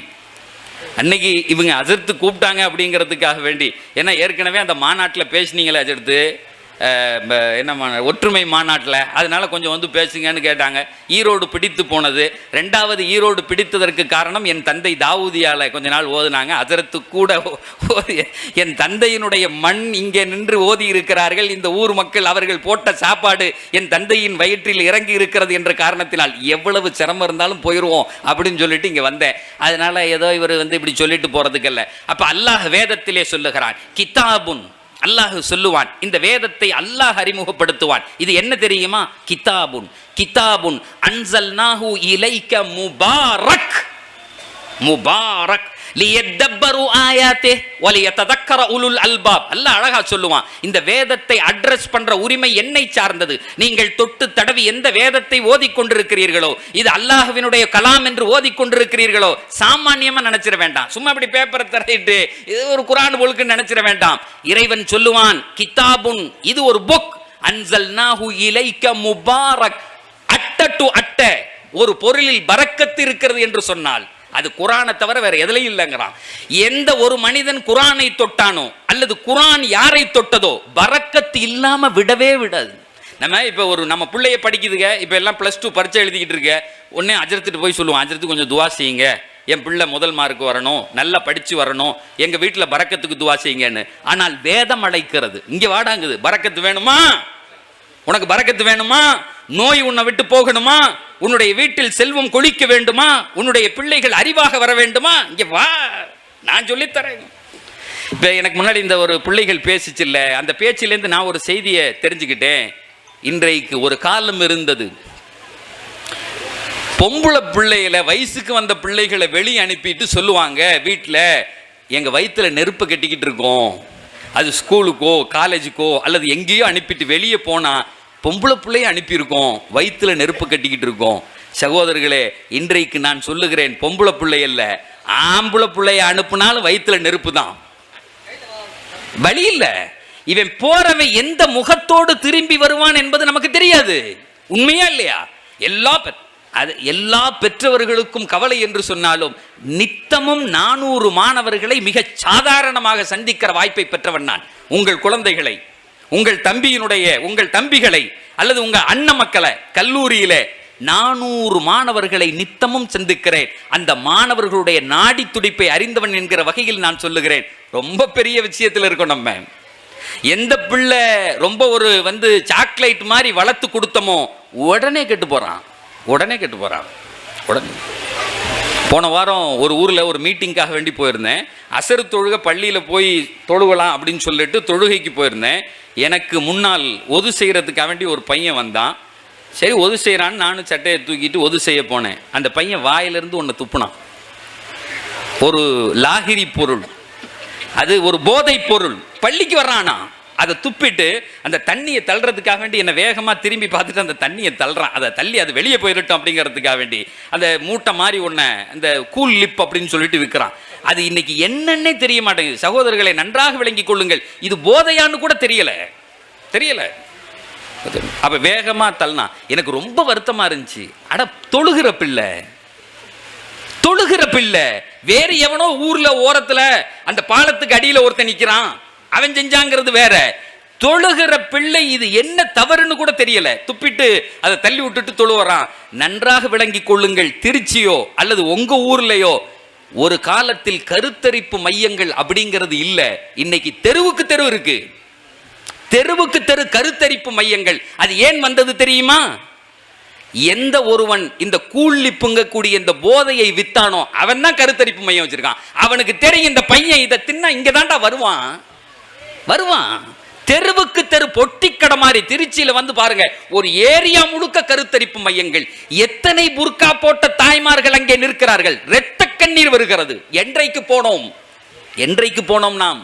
அன்னைக்கு இவங்க அஜர்த்து கூப்பிட்டாங்க அப்படிங்கிறதுக்காக வேண்டி, ஏன்னா ஏற்கனவே அந்த மாநாட்டில் பேசினீங்களே அஜர்த்து, என்ன ஒற்றுமை மாநாட்டில், அதனால கொஞ்சம் வந்து பேசுங்கன்னு கேட்டாங்க. ஈரோடு பிடித்து போனது. 2வது ஈரோடு பிடித்ததற்கு காரணம் என் தந்தை தாவூதியால கொஞ்ச நாள் ஓதுனாங்க. அஜரத்து கூட என் தந்தையினுடைய மண் இங்கே நின்று ஓதி இருக்கிறார்கள். இந்த ஊர் மக்கள் அவர்கள் போட்ட சாப்பாடு என் தந்தையின் வயிற்றில் இறங்கி இருக்கிறது என்ற காரணத்தினால் எவ்வளவு சிரமம் இருந்தாலும் போயிடுவோம் அப்படின்னு சொல்லிட்டு இங்கே வந்தேன். அதனால ஏதோ இவர் வந்து இப்படி சொல்லிட்டு போறதுக்கல்ல. அப்ப அல்லாஹ் வேதத்திலே சொல்லுகிறான், கிதாபுன், அல்லாஹ் சொல்லுவான், இந்த வேதத்தை அல்லாஹ் அறிமுகப்படுத்துவான். இது என்ன தெரியுமா? கிதாபுன், கிதாபுன் அன்ஸல்நாஹு இலைக முபாரக், முபாரக் லியதப்பரு ஆயாத்திஹி வலியததக்கர உலுல் அல்பாப். அல்லாஹ் அழகா சொல்லுவான், இந்த வேதத்தை அட்ரஸ் பண்ற உரிமை என்னை சார்ந்தது. நீங்கள் தொட்டு தடவி எந்த வேதத்தை ஓதிக்கொண்டிருக்கிறீர்களோ, இது அல்லாஹ்வினுடைய கலாம் என்று ஓதிக்கொண்டிருக்கிறீர்களோ, சாமானியமா நினைச்சிட வேண்டாம். சும்மா அப்படி பேப்பரை தரையிட்டு இது ஒரு குர்ஆன் போலுக்கு நினைச்சிட வேண்டாம். இறைவன் சொல்லுவான், கிதாபுன், இது ஒரு புக், அன்ஸல்நாஹு இலைக முபாரக். அட்ட டு அட்ட ஒரு பொருளில் பரக்கத்து இருக்கிறது என்று சொன்னால் அது குர்ஆனை தவிர வேற எதுலையும் இல்லைங்கிறான். எந்த ஒரு மனிதன் குர்ஆனை தொட்டானோ அல்லது குர்ஆன் யாரை தொட்டதோ பரக்கத்து இல்லாம விடவே விடாது. நம்ம இப்போ நம்ம பிள்ளைய படிக்குதுங்க, இப்போ எல்லாம் +2 பரீட்சை எழுதிக்கிட்டு இருக்க, உடனே அஜரத்துட்டு போய் சொல்லுவோம், அஜரத்து கொஞ்சம் துவா செய்யுங்க, என் பிள்ளை முதல் மார்க் வரணும், நல்லா படிச்சு வரணும், எங்க வீட்டில் பரக்கத்துக்கு துவா செய்யுங்கன்னு. ஆனால் வேதம் அழைக்கிறது, இங்க வாடாங்குது, பரக்கத்து வேணுமா? உனக்கு பரக்கத்து வேணுமா? நோய் உன்னை விட்டு போகணுமா? உன்னுடைய வீட்டில் செல்வம் கொழிக்க வேண்டுமா? உன்னுடைய பிள்ளைகள் அறிவாக வர வேண்டுமா? இங்க வா, நான் சொல்லித்தரேன். இப்போ எனக்கு முன்னாடி இந்த ஒரு பிள்ளைகள் பேசிச்சில்ல, அந்த பேச்சிலேருந்து நான் ஒரு செய்தியை தெரிஞ்சுக்கிட்டேன். இன்றைக்கு ஒரு காலம் இருந்தது, பொம்பளை பிள்ளைகளை, வயசுக்கு வந்த பிள்ளைகளை வெளியே அனுப்பிட்டு சொல்லுவாங்க, வீட்டில் எங்கள் வயிற்றுல நெருப்பு கட்டிக்கிட்டு இருக்கோம், அது ஸ்கூலுக்கோ காலேஜுக்கோ அல்லது எங்கேயோ அனுப்பிட்டு வெளியே போனால் பொம்பளை பிள்ளையை அனுப்பியிருக்கோம், வயிற்றுல நெருப்பு கட்டிக்கிட்டு இருக்கோம். சகோதரர்களே, இன்றைக்கு நான் சொல்லுகிறேன், பொம்பளை பிள்ளை அல்ல, ஆம்பளை பிள்ளைய அனுப்புனாலும் வயிற்றுல நெருப்பு தான், வழி இல்லை. இவன் போறவன் எந்த முகத்தோடு திரும்பி வருவான் என்பது நமக்கு தெரியாது. உண்மையா இல்லையா? எல்லா அது எல்லா பெற்றவர்களுக்கும் கவலை என்று சொன்னாலும் நித்தமும் 400 மாணவர்களை மிக சாதாரணமாக சந்திக்கிற வாய்ப்பை பெற்றவன் நான். உங்கள் குழந்தைகளை, உங்கள் தம்பிகளை அல்லது உங்க அண்ணன் மக்களை கல்லூரியில 400 மாணவர்களை நித்தமும் சந்திக்கிறேன். அந்த மாணவர்களுடைய நாடி துடிப்பை அறிந்தவன் என்கிற வகையில் நான் சொல்லுகிறேன். ரொம்ப பெரிய விஷயத்தில் இருக்கோம். நம்ம எந்த பிள்ளை ரொம்ப ஒரு சாக்லேட் மாதிரி வளர்த்து கொடுத்தமோ உடனே கெட்டு போறான். போன வாரம் ஒரு ஊரில் ஒரு மீட்டிங்காக வேண்டி போயிருந்தேன். அசரு தொழுகை பள்ளியில் போய் தொழுகலாம் அப்படின்னு சொல்லிட்டு தொழுகைக்கு போயிருந்தேன். எனக்கு முன்னால் ஒது செய்கிறதுக்காக வேண்டி ஒரு பையன் வந்தான். சரி ஒது செய்கிறான்னு நானும் சட்டையை தூக்கிட்டு ஒது செய்ய போனேன். அந்த பையன் வாயிலிருந்து ஒன்று துப்புனான். ஒரு லாகிரி பொருள், அது ஒரு போதை பொருள். பள்ளிக்கு வர்றானா, அதை துப்பிட்டு அந்த தண்ணியை தள்ளுறதுக்காக வேண்டி என்னை வேகமாக திரும்பி பார்த்துட்டு அந்த தண்ணியை தள்ளுறான். அதை தள்ளி அது வெளியே போயிடட்டும் அப்படிங்கிறதுக்காக வேண்டி அந்த மூட்டை மாதிரி ஒன்று அந்த கூல் லிப் அப்படின்னு சொல்லிட்டு விற்கிறான். அது இன்னைக்கு என்னன்னே தெரிய மாட்டேங்குது. சகோதரர்களை நன்றாக விளங்கிக் கொள்ளுங்கள். இது போதையான்னு கூட தெரியல. அப்ப வேகமா தள்ளனா எனக்கு ரொம்ப வருத்தமா இருந்துச்சு. அட தொழுகிற பிள்ளை வேற எவனோ ஊர்ல ஓரத்துல அந்த பாலத்துக்கு அடியில ஒருத்தன் நிக்கிறான், அவன் செஞ்சாங்கிறது வேற. தொழுகிற பிள்ளை இது என்ன தவறுன்னு கூட தெரியல, துப்பிட்டு அதை தள்ளி விட்டுட்டு தொழுவறான். நன்றாக விளங்கிக் கொள்ளுங்கள். திருச்சியோ அல்லது உங்க ஊர்லயோ ஒரு காலத்தில் கருத்தரிப்பு மையங்கள் அப்படிங்கிறது இல்ல. இன்னைக்கு தெருவுக்கு தெரு இருக்கு. தெருவுக்கு தெரு கருத்தரிப்பு மையங்கள். அது ஏன் வந்தது தெரியுமா? எந்த ஒருவன் இந்த கூலிப்புங்க கூடிய இந்த போதையை வித்தானோ அவன் தான் கருத்தரிப்பு மையம் வச்சிருக்கான். அவனுக்கு தெரியும் இந்த பையன் இதை தின்னா இங்க தாண்டா வருவான். தெருவுக்கு தெரு பொட்டிக்கடை மாதிரி திருச்சியில பாருங்க, ஒரு ஏரியா முழுக்க கருத்தரிப்பு மையங்கள். எத்தனை புர்கா போட்ட தாய்மார்கள் அங்கே நிற்கிறார்கள். இரத்த கண்ணீர் வருகிறது. என்றைக்கு போனோம் நாம்?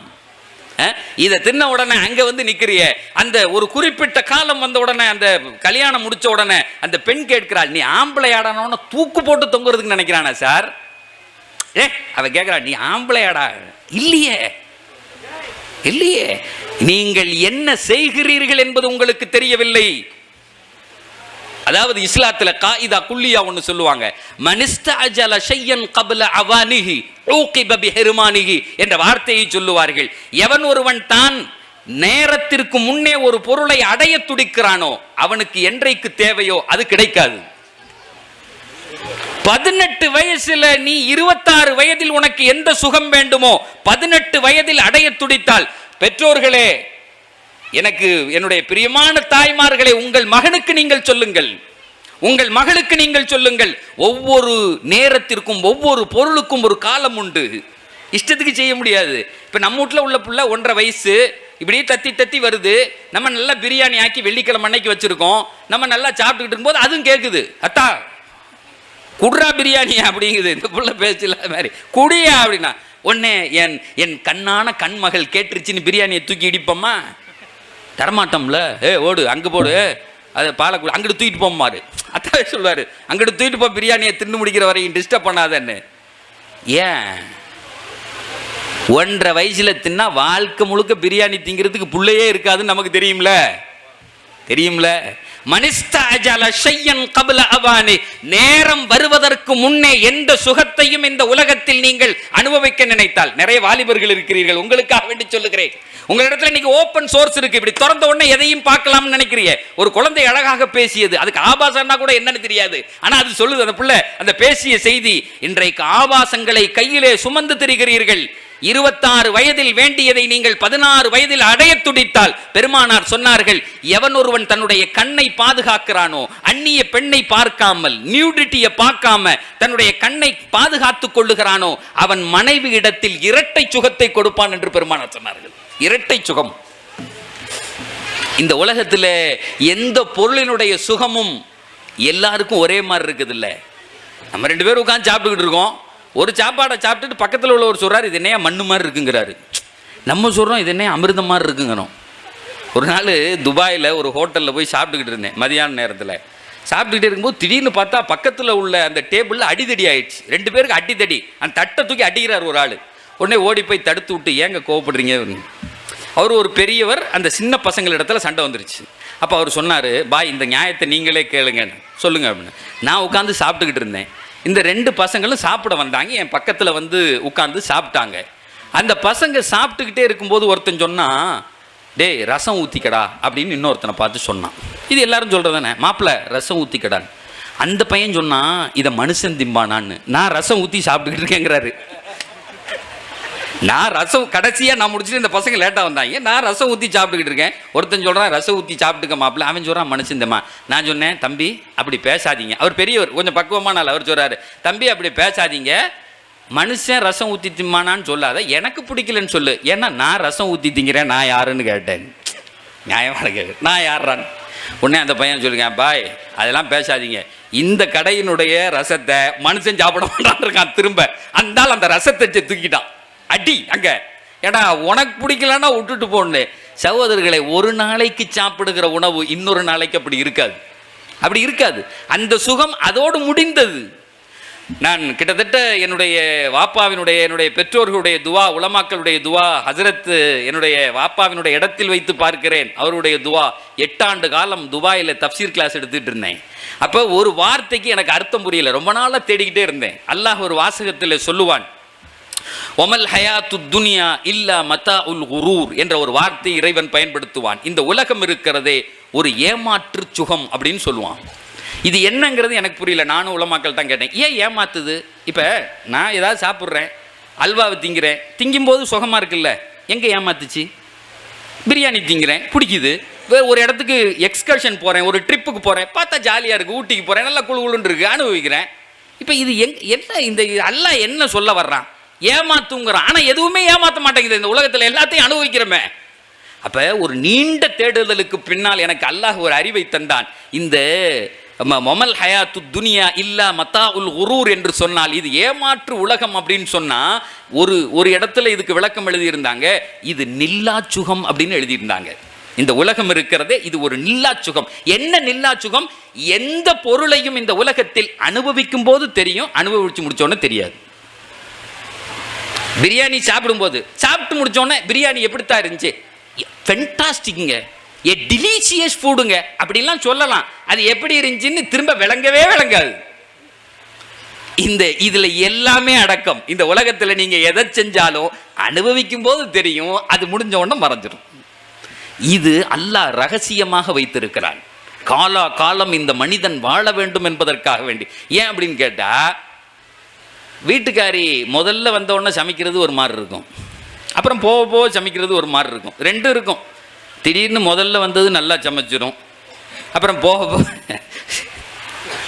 இதை தின்ன உடனே அங்க நிக்கிறிய. அந்த ஒரு குறிப்பிட்ட காலம் வந்த உடனே, அந்த கல்யாணம் முடிச்ச உடனே அந்த பெண் கேட்கிறாள், நீ ஆம்பளை ஆடானோன்னு தூக்கு போட்டு தொங்குறதுக்கு நினைக்கிறானா சார்? அவ கேட்கிறா, நீ ஆம்பளை ஆடா? இல்லையே. நீங்கள் என்ன செய்கிறீர்கள் என்பது உங்களுக்கு தெரியவில்லை. அதாவது இஸ்லாத்துல காயிதா குல்லியா ஒன்னு சொல்லுவாங்க, மனிஸ்தஅஜல ஷையன் கப்ல அவானிஹி உகிப பிஹிர்மானிஹி என்ற வார்த்தையை சொல்லுவார்கள். எவன் ஒருவன் தான் நேரத்திற்கு முன்னே ஒரு பொருளை அடைய துடிக்கிறானோ அவனுக்கு என்றைக்கு தேவையோ அது கிடைக்காது. 18 வயசுல நீ 26 வயதில் உனக்கு எந்த சுகம் வேண்டுமோ 18 வயதில் அடைய துடித்தால், பெற்றோர்களே, எனக்கு என்னுடைய பிரியமான தாய்மார்களே, உங்கள் மகனுக்கு நீங்கள் சொல்லுங்கள், உங்கள் மகளுக்கு நீங்கள் சொல்லுங்கள், ஒவ்வொரு நேரத்திற்கும் ஒவ்வொரு பொருளுக்கும் ஒரு காலம் உண்டு. இஷ்டத்துக்கு செய்ய முடியாது. இப்ப நம்ம வீட்டுல உள்ள புள்ள 1.5 வயசு இப்படியே தத்தி வருது. நம்ம நல்லா பிரியாணி ஆக்கி வெள்ளிக்கிழமை அன்னைக்கு வச்சிருக்கோம். நம்ம நல்லா சாப்பிட்டுக்கிட்டு இருக்கும்போது அதுவும் கேட்குது, அத்தா குடுறா பிரியாணியா அப்படிங்குது. இந்த புள்ள பேசல மாதிரி குடியா அப்படின்னா உடனே என் கண்ணான கண்மகள் கேட்டுருச்சுன்னு பிரியாணியை தூக்கி இடிப்போமா? தரமாட்டோம்ல. ஓடு அங்கே போடு, அதை பாலக்குடி அங்கிட்டு தூக்கிட்டு போமாரு. அத்தாவே சொல்வாரு, அங்கிட்டு தூக்கிட்டு போ, பிரியாணியை தின்னு முடிக்கிற வரையும் டிஸ்டர்ப் பண்ணாதன்னு. ஏன் 1.5 வயசுல தின்னா வாழ்க்கை முழுக்க பிரியாணி திங்கிறதுக்கு புள்ளையே இருக்காதுன்னு நமக்கு தெரியும்ல. மனிஸ்தஅஜல ஷையன் கப்ல அவானி, நேரம் வருவதற்கு முன்னே எந்த சுகத்தையும் இந்த உலகத்தில் நீங்கள் அனுபவிக்க நினைத்தால், நிறைய வாலிபர்கள் இருக்கிறீர்கள், உங்களுக்காக வேண்டி சொல்லுகிறேன். உங்களிடத்துல இன்னைக்கு ஓபன் சோர்ஸ் இருக்கு. இப்படி திறந்த உடனே எதையும் பார்க்கலாம்னு நினைக்கிறீங்க. ஒரு குழந்தை அழகாக பேசியது, அதுக்கு ஆபாசம்னா கூட என்னன்னு தெரியாது, ஆனா அது சொல்லுது அந்த பிள்ளை அந்த பேசிய செய்தி. இன்றைக்கு ஆபாசங்களை கையிலே சுமந்து திரிகிறீர்கள். 26 வயதில் வேண்டியதை நீங்கள் 16 வயதில் அடைய துடித்தால், பெருமானார் சொன்னார்கள், எவன் ஒருவன் தன்னுடைய கண்ணை பாதுகாக்கிறானோ, அந்நிய பெண்ணை பார்க்காமல், நியூடிட்டியை பார்க்காம தன்னுடைய கண்ணை பாதுகாத்துக் கொள்ளுகிறானோ, அவன் மனைவி இடத்தில் இரட்டை சுகத்தை கொடுப்பான் என்று பெருமானார் சொன்னார்கள். இரட்டை சுகம். இந்த உலகத்தில் எந்த பொருளினுடைய சுகமும் எல்லாருக்கும் ஒரே மாதிரி இருக்குது இல்லை. நம்ம 2 பேரும் உட்காந்து சாப்பிட்டுக்கிட்டு இருக்கோம். ஒரு சாப்பாடை சாப்பிட்டுட்டு பக்கத்தில் உள்ள ஒரு சொல்றாரு, இது என்னையா மண்ணு மாதிரி இருக்குங்கிறாரு. நம்ம சொல்கிறோம், இது என்னையா அமிர்தம் மாதிரி இருக்குங்கிறோம். ஒரு நாள் துபாயில் ஒரு ஹோட்டலில் போய் சாப்பிட்டுக்கிட்டு இருந்தேன். மதியான நேரத்தில் சாப்பிட்டுக்கிட்டே இருக்கும்போது திடீர்னு பார்த்தா பக்கத்தில் உள்ள அந்த டேபிளில் அடிதடி ஆயிடுச்சு. 2 பேருக்கு அடிதடி. அந்த தட்டை தூக்கி அடிக்கிறார் ஒரு ஆள். உடனே ஓடி போய் தடுத்து விட்டு, ஏங்க கோவப்படுறீங்க? அவர் ஒரு பெரியவர், அந்த சின்ன பசங்கள் இடத்துல சண்டை வந்துருச்சு. அப்போ அவர் சொன்னார், பாய் இந்த நியாயத்தை நீங்களே கேளுங்கன்னு சொல்லுங்க அப்படின்னு. நான் உட்காந்து சாப்பிட்டுக்கிட்டு இருந்தேன். இந்த 2 பசங்களும் சாப்பிட வந்தாங்க, என் பக்கத்தில் வந்து உட்காந்து சாப்பிட்டாங்க. அந்த பசங்க சாப்பிட்டுக்கிட்டே இருக்கும்போது ஒருத்தன் சொன்னான், டேய் ரசம் ஊற்றிக்கடா அப்படின்னு இன்னொருத்தனை பார்த்து சொன்னான். இது எல்லாரும் சொல்கிறது தானே, மாப்பிள்ளை ரசம் ஊற்றிக்கடான்னு. அந்த பையன் சொன்னான், இதை மனுஷன் திம்பானான்னு. நான் ரசம் ஊற்றி சாப்பிட்டுக்கிட்டு இருக்கேங்கிறாரு. நான் ரசம் கடைசியாக நான் முடிச்சுட்டு இந்த பசங்க லேட்டாக வந்தாங்க, நான் ரசம் ஊற்றி சாப்பிட்டுக்கிட்டு இருக்கேன். ஒருத்தன் சொல்கிறான் ரசம் ஊற்றி சாப்பிட்டுக்க மாப்பிள்ள, அவன் சொல்கிறான் மனுஷன் திம்மா. நான் சொன்னேன், தம்பி அப்படி பேசாதீங்க. அவர் பெரியவர், கொஞ்சம் பக்குவமான ஆள். அவர் சொல்கிறாரு, தம்பி அப்படி பேசாதீங்க, மனுஷன் ரசம் ஊற்றி திம்மானான்னு சொல்லாத, எனக்கு பிடிக்கலன்னு சொல்லு. ஏன்னா நான் ரசம் ஊற்றி திங்கிறேன், நான் யாருன்னு கேட்டேன். நியாயமான கேட்கு, நான் யாரான்னு. உடனே அந்த பையன் சொல்லுங்க, பாய் அதெல்லாம் பேசாதீங்க, இந்த கடையினுடைய ரசத்தை மனுஷன் சாப்பிட மாட்டான் இருக்கான். திரும்ப அந்தால் அந்த ரசத்தை தூக்கிட்டான், அடி அங்க. ஏடா உனக்கு பிடிக்கலன்னா விட்டுட்டு போன்னு. சகோதரர்களை, ஒரு நாளைக்கு சாப்பிடுகிற உணவு இன்னொரு நாளைக்கு அப்படி இருக்காது, அப்படி இருக்காது. அந்த சுகம் அதோடு முடிந்தது. நான் கிட்டத்தட்ட என்னுடைய வாப்பாவினுடைய என்னுடைய பெற்றோர்களுடைய துவா, உலமாக்களுடைய துவா, ஹசரத் என்னுடைய வாப்பாவினுடைய இடத்தில் வைத்து பார்க்கிறேன். அவருடைய துவா 8 ஆண்டு காலம் துபாயில் தப்சீர் கிளாஸ் எடுத்துகிட்டு இருந்தேன். அப்போ ஒரு வார்த்தைக்கு எனக்கு அர்த்தம் புரியல, ரொம்ப நாளாக தேடிக்கிட்டே இருந்தேன். அல்லாஹ் ஒரு வாசகத்தில் சொல்லுவான், ஒமல் ஹயாத்து துனியா இல்லா மத்தா உல் குரூர் என்ற ஒரு வார்த்தை இறைவன் பயன்படுத்துவான். இந்த உலகம் இருக்கிறதே ஒரு ஏமாற்று சுகம் அப்படின்னு சொல்லுவான். இது என்னங்கிறது எனக்கு புரியல. நானும் உலமாக்கள் தான் கேட்டேன், ஏன் ஏமாத்துது? இப்போ நான் ஏதாவது சாப்பிட்றேன், அல்வாவை திங்கிறேன், திங்கும்போது சுகமாக இருக்குல்ல, எங்கே ஏமாத்துச்சு? பிரியாணி திங்கிறேன், பிடிக்குது, ஒரு இடத்துக்கு எக்ஸ்கர்ஷன் போகிறேன், ஒரு ட்ரிப்புக்கு போகிறேன், பார்த்தா ஜாலியாக இருக்குது, ஊட்டிக்கு போகிறேன், நல்லா குழு குழுன்னு இருக்குது, அனுபவிக்கிறேன். இப்போ இது என்ன இந்த அல்லாஹ் என்ன சொல்ல வர்றான்? ஏமாத்துங்கிறான். ஆனால் எதுவுமே ஏமாற்ற மாட்டேங்குது இந்த உலகத்தில், எல்லாத்தையும் அனுபவிக்கிறோமே. அப்போ ஒரு நீண்ட தேடுதலுக்கு பின்னால் எனக்கு அல்லாஹ் ஒரு அறிவை தந்தான். இந்த மொமல் ஹயாத்து துனியா இல்லா மத்தா உல் குரூர் என்று சொன்னால் இது ஏமாற்று உலகம் அப்படின்னு சொன்னால் ஒரு இடத்துல இதுக்கு விளக்கம் எழுதியிருந்தாங்க, இது நில்லா சுகம் அப்படின்னு எழுதியிருந்தாங்க. இந்த உலகம் இருக்கிறதே இது ஒரு நில்லா சுகம். என்ன நில்லா சுகம்? எந்த பொருளையும் இந்த உலகத்தில் அனுபவிக்கும் போது தெரியும், அனுபவிச்சு முடிச்சோன்னு தெரியாது. பிரியாணி சாப்பிடும்போது சாப்பிட்டு முடிச்சோன்னே பிரியாணி எப்படித்தான் இருந்துச்சு, ஃபென்டாஸ்டிக்குங்க, ஏ டிலீஷியஸ் ஃபுட்டுங்க அப்படிலாம் சொல்லலாம். அது எப்படி இருந்துச்சுன்னு திரும்ப விளங்கவே விளங்காது. இதுல எல்லாமே அடக்கம். இந்த உலகத்தில் நீங்க எதை செஞ்சாலும் அனுபவிக்கும் போது தெரியும், அது முடிஞ்ச உடனே மறைஞ்சிடும். இது அல்லாஹ் ரகசியமாக வைத்திருக்கிறான். காலா காலம் இந்த மனிதன் வாழ வேண்டும் என்பதற்காக வேண்டி. ஏன் அப்படின்னு கேட்டா, வீட்டுக்காரி முதல்ல வந்த உடனே சமைக்கிறது ஒரு மாதிரி இருக்கும், அப்புறம் போக போக சமைக்கிறது ஒரு மாதிரி இருக்கும், ரெண்டும் இருக்கும். திடீர்னு முதல்ல வந்தது நல்லா சமைச்சிடும், அப்புறம் போக போக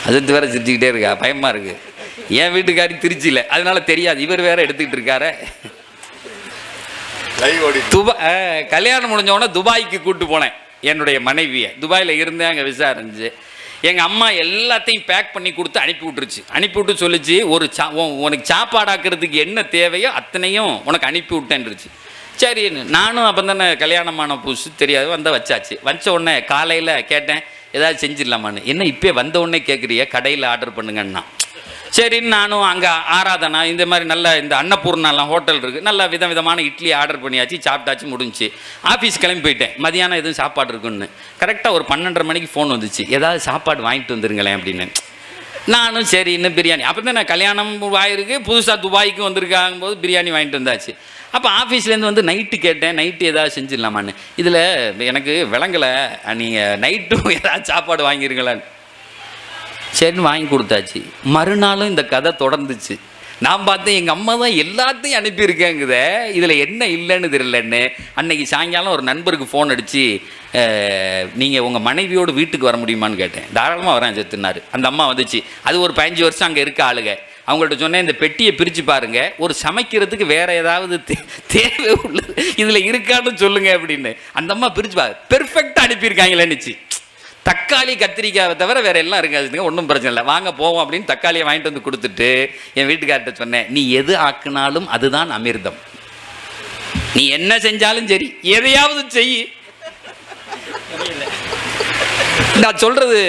அது வேற சிரிச்சுக்கிட்டே இருக்கா, பயமா இருக்கு. என் வீட்டுக்காரி திருச்சியில், அதனால தெரியாது, இவர் வேற எடுத்துக்கிட்டு இருக்காரு. கல்யாணம் முடிஞ்சவொடனே துபாய்க்கு கூப்பிட்டு போனேன் என்னுடைய மனைவியை. துபாயில் இருந்தேன், அங்கே விசா இருந்துச்சு. எங்கள் அம்மா எல்லாத்தையும் பேக் பண்ணி கொடுத்து அனுப்பி விட்டுருச்சு. அனுப்பி விட்டு சொல்லிச்சு, உனக்கு சாப்பாடாக்கிறதுக்கு என்ன தேவையோ அத்தனையும் உனக்கு அனுப்பி விட்டேன்ருச்சு. சரின்னு நானும் அப்போ தானே கல்யாணமான புதுசு, தெரியாது, வந்தால் வச்சாச்சு. வச்ச உடனே காலையில் கேட்டேன், ஏதாவது செஞ்சிடலாமான்னு. என்ன இப்போ வந்த உடனே கேட்குறிய, கடையில் ஆர்டர் பண்ணுங்கன்னா. சரின்னு நானும் அங்கே ஆராதனா இந்த மாதிரி நல்ல இந்த அன்னபூர்ணாலாம் ஹோட்டல் இருக்குது, நல்ல விதவிதமான இட்லி ஆர்டர் பண்ணியாச்சு, சாப்பிட்டாச்சு, முடிஞ்சு ஆஃபீஸ் கிளம்பி போயிட்டேன். மதியானம் எதுவும் சாப்பாடு இருக்குன்னு கரெக்டாக ஒரு 12:30 மணிக்கு ஃபோன் வந்துச்சு, ஏதாவது சாப்பாடு வாங்கிட்டு வந்துருங்களேன் அப்படின்னு. நானும் சரி இன்னும் பிரியாணி, அப்போ தான் நான் கல்யாணம் ஆயிருக்கு, புதுசாக துபாய்க்கு வந்திருக்காங்கும் போது பிரியாணி வாங்கிட்டு வந்தாச்சு. அப்போ ஆஃபீஸ்லேருந்து வந்து நைட்டு கேட்டேன், நைட்டு ஏதாவது செஞ்சிடலாமான்னு. இதில் எனக்கு விளங்கலை, நீங்கள் நைட்டும் ஏதாவது சாப்பாடு வாங்கிருங்களான்னு. சரின்னு வாங்கி கொடுத்தாச்சு. மறுநாளும் இந்த கதை தொடர்ந்துச்சு. நான் பார்த்தேன், எங்கள் அம்மா தான் எல்லாத்தையும் அனுப்பியிருக்கேங்குத, இதில் என்ன இல்லைன்னு தெரியலன்னு. அன்னைக்கு சாயங்காலம் ஒரு நண்பருக்கு ஃபோன் அடித்து, நீங்கள் உங்கள் மனைவியோடு வீட்டுக்கு வர முடியுமான்னு கேட்டேன். தாராளமாக வரேன் செத்துனார். அந்த அம்மா வந்துச்சு. அது ஒரு 15 வருஷம் அங்கே இருக்க ஆளுங்க. அவங்கள்ட்ட சொன்னேன், இந்த பெட்டியை பிரித்து பாருங்கள், ஒரு சமைக்கிறதுக்கு வேறு ஏதாவது தேவை உள்ளது இதில் இருக்கான்னு சொல்லுங்கள் அப்படின்னு. அந்த அம்மா பிரித்து பெர்ஃபெக்டாக அனுப்பியிருக்காங்களேன்னுச்சு. தக்காளி கத்திரிக்காயை தவிர வேற எல்லாம் இருக்காதுங்க, ஒன்றும் பிரச்சனை இல்லை, வாங்க போவோம் அப்படின்னு தக்காளியை வாங்கிட்டு வந்து கொடுத்துட்டு என் வீட்டுக்கார்ட்ட சொன்னேன், நீ எது ஆக்குனாலும் அதுதான் அமிர்தம், நீ என்ன செஞ்சாலும் சரி எதையாவது செய். நான் சொல்றது,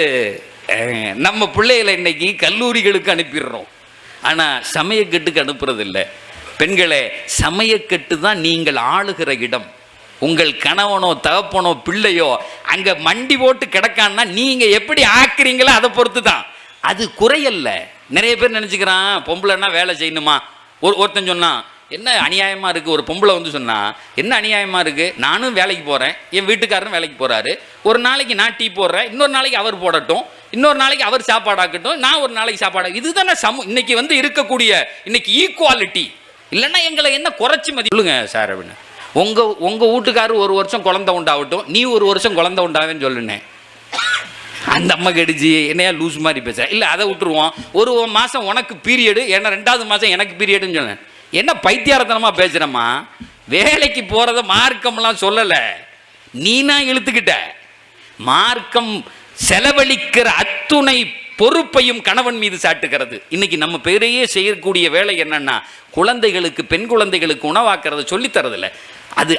நம்ம பிள்ளைகளை இன்னைக்கு கல்லூரிகளுக்கு அனுப்பிடுறோம், ஆனால் சமயக்கட்டுக்கு அனுப்புறது இல்லை. பெண்களே, சமயக்கட்டு தான் நீங்கள் ஆளுகிற இடம். உங்கள் கணவனோ தகப்பனோ பிள்ளையோ அங்கே மண்டி போட்டு கிடக்கான்னா நீங்கள் எப்படி ஆக்குறீங்களோ அதை பொறுத்து தான். அது குறையல்ல. நிறைய பேர் நினச்சிக்கிறான் பொம்பளைன்னா வேலை செய்யணுமா. ஒருத்தன் சொன்னான், என்ன அநியாயமாக இருக்குது. ஒரு பொம்பளை வந்து சொன்னால், என்ன அநியாயமாக இருக்குது, நானும் வேலைக்கு போகிறேன், என் வீட்டுக்காரரும் வேலைக்கு போகிறாரு, ஒரு நாளைக்கு நான் டீ போடுறேன், இன்னொரு நாளைக்கு அவர் போடட்டும், இன்னொரு நாளைக்கு அவர் சாப்பாடாக்கட்டும், நான் ஒரு நாளைக்கு சாப்பாடு. இதுதானே இன்னைக்கு வந்து இருக்கக்கூடிய இன்னைக்கு ஈக்குவாலிட்டி. இல்லைன்னா எங்களை என்ன குறைச்சி மதி சொல்லுங்க சார் அப்படின்னு. உங்கள் வீட்டுக்காரர் ஒரு வருஷம் குழந்தை உண்டாகட்டும், நீ ஒரு வருஷம் குழந்தை உண்டாவேன்னு சொல்லுனேன். அந்த அம்மா கடிச்சு என்னையா லூஸ் மாதிரி பேச. இல்லை அதை விட்டுருவோம், ஒரு மாதம் உனக்கு பீரியடு, ஏன்னா 2வது மாதம் எனக்கு பீரியடுன்னு சொன்னேன். என்ன பைத்தியாரத்தனமாக பேசுகிறம்மா. வேலைக்கு போகிறத மார்க்கம்லாம் சொல்லலை, நீனா இழுத்துக்கிட்ட. மார்க்கம் செலவழிக்கிற அத்துணை பொறுப்பையும் கணவன் மீது சாட்டுகிறது. இன்னைக்கு நம்ம பேரையே செய்யக்கூடிய வேலை என்னன்னா, குழந்தைகளுக்கு பெண் குழந்தைகளுக்கு உணவாக்குறத சொல்லித்தரதில்லை. அது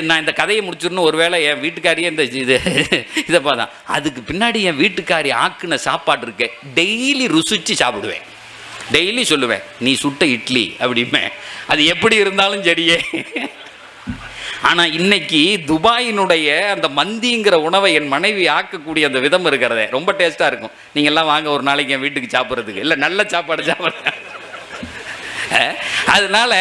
நான் இந்த கதையை முடிச்சிடணும். ஒரு வேளை என் வீட்டுக்காரியே இந்த இதை பார்த்தா, அதுக்கு பின்னாடி என் வீட்டுக்காரி ஆக்குன சாப்பாடு இருக்க டெய்லி ருசிச்சு சாப்பிடுவேன். டெய்லி சொல்லுவேன், நீ சுட்ட இட்லி அப்படிமே, அது எப்படி இருந்தாலும் சரியே. ஆனால் இன்னைக்கு துபாயினுடைய அந்த மந்திங்கிற உணவை என் மனைவி ஆக்கக்கூடிய அந்த விதம் இருக்கிறதே ரொம்ப டேஸ்ட்டாக இருக்கும். நீங்கள்லாம் வாங்க ஒரு நாளைக்கு என் வீட்டுக்கு சாப்பிட்றதுக்கு. இல்லை, நல்ல சாப்பாடு சாப்பிட்றேன். அதனால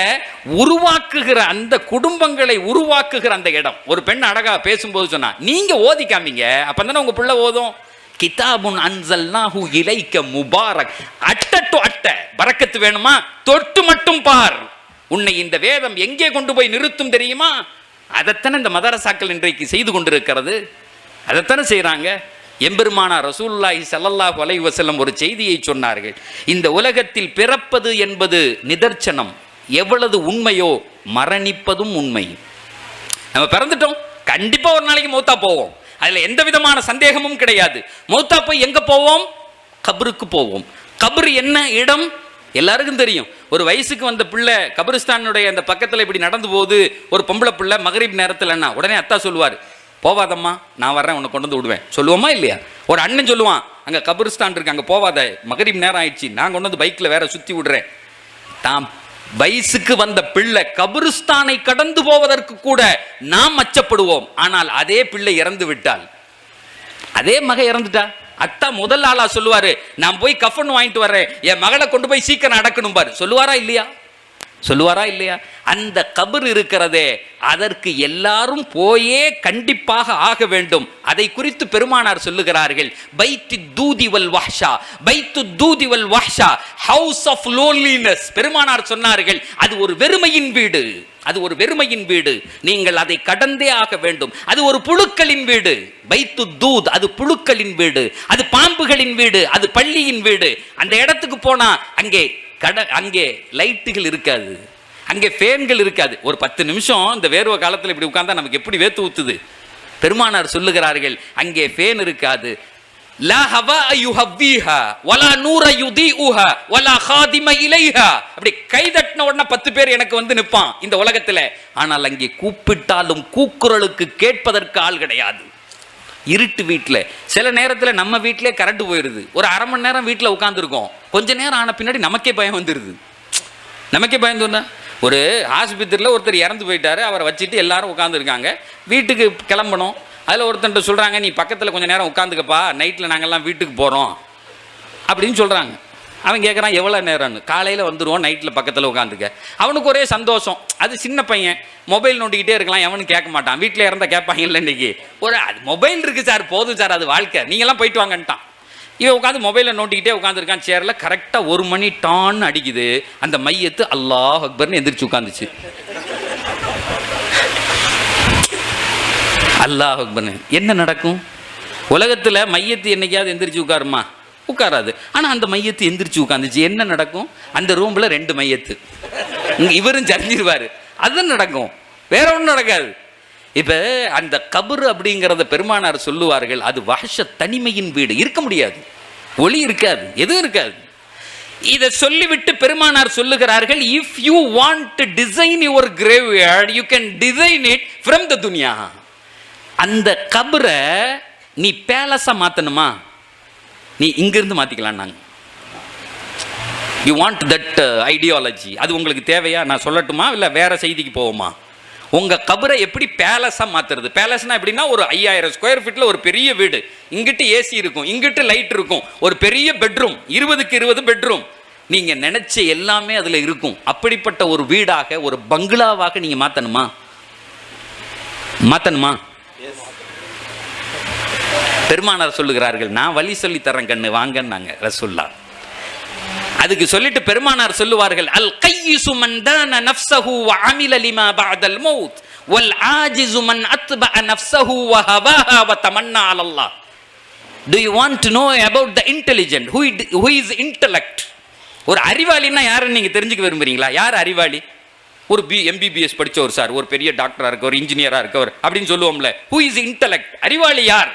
உருவாக்குகிற அந்த குடும்பங்களை உருவாக்குகிற அந்த இடம். ஒரு பெண் அழகா பேசும்போது சொன்னா, நீங்க ஓதி காமிங்க, அப்பதானே உங்க பிள்ளை ஓதும். கிதாபுன் அன்சல்னாஹு இலைக்க முபாரக். அட்ட அட்ட பரக்கத்து வேணுமா, தொட்டு மட்டும் பார். உன்னை இந்த வேதம் எங்கே கொண்டு போய் நிறுத்தும் தெரியுமா? அதைத்தானே இந்த மதரசாக்கள் இன்றைக்கு செய்து கொண்டிருக்கிறது. அதைத்தானே செய்யறாங்க. எம்பெருமானார் ரசூலுல்லாஹி ஸல்லல்லாஹு அலைஹி வஸல்லம் ஒரு செய்தியை சொன்னார்கள். இந்த உலகத்தில் பிறப்பது என்பது நிதர்சனம், எவ்வளவு உண்மையோ மரணிப்பதும் உண்மை. நம்ம பிறந்துட்டோம், கண்டிப்பா ஒரு நாளைக்கு மௌத்தா போவோம், அதுல எந்த விதமான சந்தேகமும் கிடையாது. மௌத்தா போய் எங்க போவோம்? கபருக்கு போவோம். கபர் என்ன இடம் எல்லாருக்கும் தெரியும். ஒரு வயசுக்கு வந்த பிள்ளை கபரிஸ்தானுடைய அந்த பக்கத்தில் இப்படி நடந்து போகுது, ஒரு பொம்பளை பிள்ளை மகரிப் நேரத்தில் என்ன உடனே அத்தா சொல்லுவார், போவாதம்மா நான் வர்றேன் உன்னை கொண்டு வந்து விடுவேன். சொல்லுவோமா இல்லையா? ஒரு அண்ணன் சொல்லுவான், அங்கே கபரிஸ்தான் இருக்கு, அங்கே போவாத, மகரிப் நேரம் ஆயிடுச்சு, நான் கொண்டு வந்து பைக்கில் வேற சுற்றி விடுறேன். தாம் வயசுக்கு வந்த பிள்ளை கபரிஸ்தானை கடந்து போவதற்கு கூட நாம் அச்சப்படுவோம். ஆனால் அதே பிள்ளை இறந்து விட்டால், அதே மக இறந்துட்டா, அத்தா முதல் ஆளா சொல்லுவாரு, நான் போய் கஃபன் வாங்கிட்டு வர்றேன், என் மகளை கொண்டு போய் சீக்கிரம் அடக்கணும் பாரு. சொல்லுவாரா இல்லையா? சொல்லுவாரா இல்லையா? அந்த கபர் இருக்கிறதே, அதற்கு எல்லாரும் போயே கண்டிப்பாக ஆக வேண்டும். அதை குறித்து பெருமானார் சொல்லுகிறார்கள், பைத்து தூதி வல் வஹ்ஷா, பைத்து தூதி வல் வஹ்ஷா, ஹவுஸ் ஆஃப் லோன்லினஸ். பெருமானார் சொன்னார்கள், அது ஒரு வெறுமையின் வீடு, அது ஒரு வெறுமையின் வீடு, நீங்கள் அதை கடந்தே ஆக வேண்டும். அது ஒரு புழுக்களின் வீடு. பைத்து தூத், அது புழுக்களின் வீடு, அது பாம்புகளின் வீடு, அது பள்ளியின் வீடு. அந்த இடத்துக்கு போனா அங்கே லைட்டுகள் இருக்காது, அங்கே ஃபேன்கள் இருக்காது. ஒரு 10 நிமிஷம் இந்த வேர்வை காலத்தில் இப்படி உட்கார்ந்தா நமக்கு எப்படி வேத்து ஊத்துது. பெருமானார் சொல்லுகிறார்கள், அங்கே ஃபேன் இருக்காது. லா ஹவா யுஹவ்விஹா வலா நூர யுதீஉஹா வலா ஹாதிம இலைஹா. அப்படி கை தட்டின உடனே 10 பேர் எனக்கு வந்து நிற்பான் இந்த உலகத்தில். ஆனால் அங்கே கூப்பிட்டாலும் கூக்குரலுக்கு கேட்பதற்கு ஆள் கிடையாது. இருட்டு வீட்டில், சில நேரத்தில் நம்ம வீட்டிலே கரண்ட் போயிடுது, ஒரு அரை மணி நேரம் வீட்டில் உட்காந்துருக்கோம், கொஞ்ச நேரம் ஆன பின்னாடி நமக்கே பயம் வந்துடுது. நமக்கே பயந்து வந்தா, ஒரு ஆஸ்பத்திரியில் ஒருத்தர் இறந்து போயிட்டாரு, அவரை வச்சுட்டு எல்லாரும் உட்காந்துருக்காங்க, வீட்டுக்கு கிளம்பணும். அதில் ஒருத்தன்ட்ட சொல்கிறாங்க, நீ பக்கத்தில் கொஞ்சம் நேரம் உட்காந்துக்கப்பா, நைட்டில் நாங்கள்லாம் வீட்டுக்கு போகிறோம் அப்படின்னு சொல்கிறாங்க. அவன் கேட்குறான், எவ்வளோ நேரம்னு. காலையில் வந்துடுவோம், நைட்டில் பக்கத்தில் உட்காந்துக்க. அவனுக்கு ஒரே சந்தோஷம். அது சின்ன பையன், மொபைல் நோண்டிக்கிட்டே இருக்கலாம், எவனும் கேட்க மாட்டான். வீட்டில் இறந்தால் கேட்பாங்கல்ல இன்றைக்கி. அது மொபைல் இருக்குது சார், போதும் சார், அது வாழ்க்கை, நீங்கள்லாம் போயிட்டு வாங்கன்ட்டான். இவன் உட்காந்து மொபைலில் நோண்டிக்கிட்டே உட்காந்துருக்கான் சேரில். கரெக்டாக 1 மணி டான்னு அடிக்குது. அந்த மையத்து அல்லாஹ் அக்பர்னு எந்திரிச்சு உட்காந்துச்சு. அல்லாஹ் அக்பர்னு என்ன நடக்கும்? உலகத்தில் மையத்து என்னைக்காவது எந்திரிச்சு உட்காருமா? உட்காராது. ஆனால் அந்த மையத்து எந்திரிச்சு உட்காந்துச்சு. என்ன நடக்கும்? அந்த ரூமில் 2 மையத்து, இவரும் சரிஞ்சிருவார். அதுதான் நடக்கும், வேற ஒன்றும் நடக்காது. இப்போ அந்த கபர் அப்படிங்கிறத பெருமானார் சொல்லுவார்கள், அது வஹ்ஷ தனிமையின் வீடு. இருக்க முடியாது, ஒளி இருக்காது, எதுவும் இருக்காது. இதை சொல்லிவிட்டு பெருமானார் சொல்லுகிறார்கள், if you want to design your graveyard you can design it from the துனியா. அந்த கபரை நீ பேலஸா மாற்றணுமா, நீ இங்கிருந்து மாற்றிக்கலாம். நாங்கள் யூ வாண்ட் தட் ஐடியாலஜி, அது உங்களுக்கு தேவையா? நான் சொல்லட்டுமா இல்லை வேற செய்திக்கு போவோமா? உங்க கபரை எப்படி பேலஸா மாத்துறது? பேலஸ்னா எப்படின்னா ஒரு 5000 ஸ்கொயர் ஃபீட்ல ஒரு பெரிய வீடு, இங்கிட்டு ஏசி இருக்கும், இங்கிட்டு லைட் இருக்கும், ஒரு பெரிய பெட்ரூம், 20க்கு 20 பெட்ரூம், நீங்க நினைச்ச எல்லாமே அதுல இருக்கும். அப்படிப்பட்ட ஒரு வீடாக, ஒரு பங்களாவாக நீங்க மாத்தணுமா? பெருமானார் சொல்லுகிறார்கள், நான் வழி சொல்லி தரேன் கண்ணு வாங்கன்னாங்க ரசூல்லா. அதுக்கு சொல்லிட்டு பெருமானார் சொல்லுவார்கள், அல் கையிசு மன் தான நஃப்ஸஹு வ அமில லிமா பஅதல் மௌத் வல் ஆஜிசு மன் அத்பஅ நஃப்ஸஹு வ ஹவாஹா வ Tamannaah அலல்லாஹ். Do you want to know about the intelligent? Who is intellect? ஒரு அறிவாளின்னா யாருன்னு நீங்க தெரிஞ்சுக்க விரும்புறீங்களா? யார் அறிவாளி? ஒரு MBBS படிச்சவர் சார், ஒரு பெரிய டாக்டரா இருக்கவர், இன்ஜினியரா இருக்கவர் அப்படின்னு சொல்லுவோம்ல. Who is intellect? அறிவாளி யார்?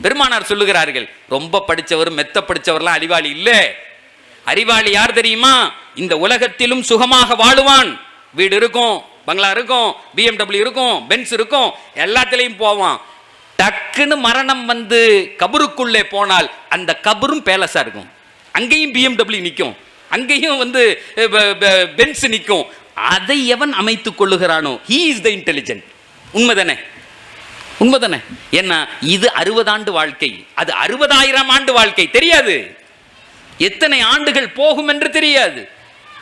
பெருமானார் சொல்லுகிறார்கள், ரொம்ப படிச்சவர் மெத்த படிச்சவர்லாம் அறிவாளி இல்லை. அறிவாளி யார் தெரியுமா? இந்த உலகத்திலும் சுகமாக வாழுவான், வீடு இருக்கும், பங்களா இருக்கும், BMW இருக்கும், பென்ஸ் இருக்கும், எல்லாத்திலையும் போவான். டக்குன்னு மரணம் வந்து கபருக்குள்ளே போனால் அந்த கபரும் பேலஸா இருக்கும். அங்கேயும் BMW நிற்கும், அங்கேயும் வந்து பென்ஸ் நிற்கும். அதை எவன் அமைத்துக் கொள்ளுகிறானோ he is the intelligent. உண்மைதானே? உண்மைதானே? என்ன, இது 60 ஆண்டு வாழ்க்கை, அது 60,000 ஆண்டு வாழ்க்கை. தெரியாது எத்தனை ஆண்டுகள் போகும் என்று தெரியாது.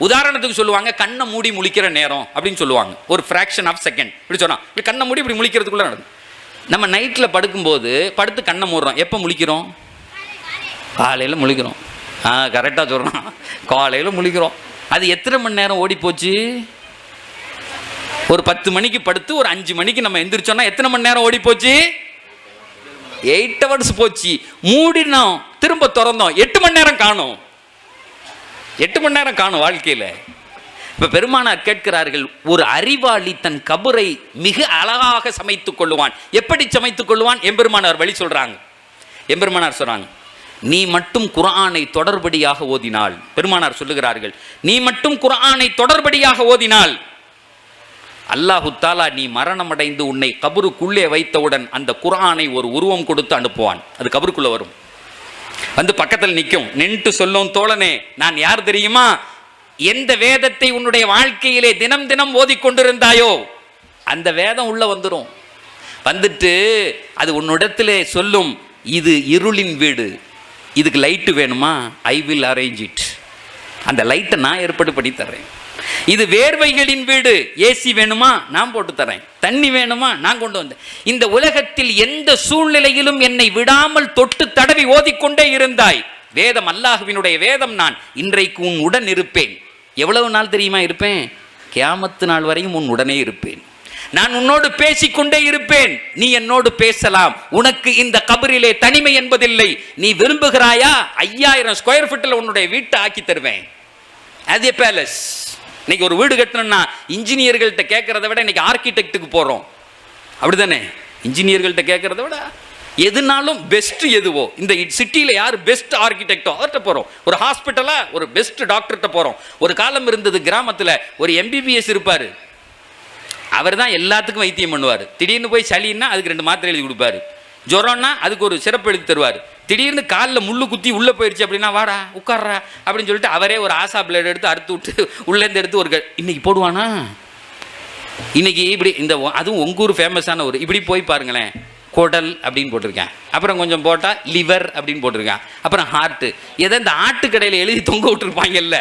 உதாரணத்துக்கு சொல்லுவாங்க, கண்ணை மூடி முழிக்கிற நேரம் அப்படின்னு சொல்லுவாங்க. ஒரு ஃப்ராக்ஷன் ஆஃப் செகண்ட் இப்படி சொன்னா, இப்படி கண்ணை மூடி இப்படி முழிக்கிறதுக்குள்ள நடக்கும். நம்ம நைட்டில் படுக்கும்போது படுத்து கண்ணை மூடுறோம், எப்போ முழிக்கிறோம்? காலையில் முழிக்கிறோம். கரெக்டாக சொல்கிறோம், காலையில் முழிக்கிறோம். அது எத்தனை மணி நேரம் ஓடி போச்சு? ஒரு 10 மணிக்கு படுத்து ஒரு 5 மணிக்கு நம்ம எந்திரிச்சோம்னா எத்தனை மணி நேரம் ஓடி போச்சு? 8 hours போச்சு. மூடினோம், திரும்ப திறந்தோம், 8 மணி நேரம் காணும். 8 மணி நேரம் காணும் வாழ்க்கையில். இப்ப பெருமானார் கேட்கிறார்கள், ஒரு அறிவாளி தன் கபரை மிக அழகாக சமைத்துக் கொள்ளுவான். எப்படி சமைத்துக் கொள்ளுவான்? எம்பெருமானார் வழி சொல்றாங்க. எம்பெருமானார் சொல்றாங்க, நீ மட்டும் குர்ஆனை தொடர்படியாக ஓதினால், பெருமானார் சொல்லுகிறார்கள், நீ மட்டும் குர்ஆனை தொடர்படியாக ஓதினால் அல்லாஹு தாலா நீ மரணம் அடைந்து உன்னை கபருக்குள்ளே வைத்தவுடன் அந்த குர்ஆனை ஒரு உருவம் கொடுத்து அனுப்புவான். அது கபருக்குள்ள வரும், வந்து பக்கத்தில் நிற்கும், நின்று சொல்லும், தோழனே நான் யார் தெரியுமா? எந்த வேதத்தை உன்னுடைய வாழ்க்கையிலே தினம் தினம் ஓதிக்கொண்டிருந்தாயோ அந்த வேதம் உள்ள வந்துடும். வந்துட்டு அது உன்னிடத்திலே சொல்லும், இது இருளின் வீடு, இதுக்கு லைட்டு வேணுமா? I will arrange it. அந்த லைட்டை நான் ஏற்பாடு பண்ணி தர்றேன். இது வேர்வைகளின் வீடு, ஏசி வேணுமா? நான் போட்டு தரேன். தண்ணி வேணுமா? நான் கொண்டு வந்தேன். இந்த உலகத்தில் எந்த சூழ்நிலையிலும் என்னை விடாமல் தொட்டு தடவி ஓதிக்கொண்டே இருந்தாய். வேதம் அல்லாஹ்வினுடைய வேதம். நான் இன்றைக்கு உன் உடன் இருப்பேன். எவ்வளவு நாள் தெரியுமா இருப்பேன்? கியாமத்து நாள் வரையும் உன் உடனே இருப்பேன். நான் உன்னோடு பேசிக்கொண்டே இருப்பேன், நீ என்னோடு பேசலாம். உனக்கு இந்த கபரிலே தனிமை என்பதில்லை. நீ விரும்புகிறாயா? 5000 ஸ்கொயர் ஃபீட்டில் உன்னுடைய வீட்டை ஆக்கி தருவேன். அது ஏ பேலஸ். இன்னைக்கு ஒரு வீடு கட்டணும்னா இன்ஜினியர்கள்ட்ட கேட்கறத விட இன்னைக்கு ஆர்கிடெக்டுக்கு போறோம், அப்படிதானே? இன்ஜினியர்கள்ட்ட கேட்கறத விட எதுனாலும் பெஸ்ட் எதுவோ, இந்த சிட்டியில் யார் பெஸ்ட் ஆர்கிடெக்டோ அவர்கிட்ட போகிறோம். ஒரு ஹாஸ்பிட்டலா ஒரு பெஸ்ட் டாக்டர்கிட்ட போகிறோம். ஒரு காலம் இருந்தது கிராமத்தில் ஒரு MBBS இருப்பார், அவர் தான் எல்லாத்துக்கும் வைத்தியம் பண்ணுவார். திடீர்னு போய் சளின்னா அதுக்கு 2 மாத்திரை எழுதி கொடுப்பாரு. ஜுரம்னா அதுக்கு ஒரு சிறப்பு எழுதி தருவார். திடீர்னு காலில் முள்ளு குத்தி உள்ளே போயிடுச்சு அப்படின்னா, வாடா உட்கார்றா அப்படின்னு சொல்லிட்டு அவரே ஒரு ஆசா பிளேட் எடுத்து அறுத்து விட்டு உள்ளேருந்து எடுத்து ஒரு இன்னைக்கு போடுவானா? இன்னைக்கு இப்படி இந்த அதுவும் உங்கூர் ஃபேமஸான ஒரு இப்படி போய் பாருங்களேன், குடல் அப்படின்னு போட்டிருக்கேன், அப்புறம் கொஞ்சம் போட்டால் லிவர் அப்படின்னு போட்டிருக்கேன், அப்புறம் ஹார்ட்டு. எதை இந்த ஆட்டுக்கடையில் எழுதி தொங்க விட்டுருப்பாங்கல்ல,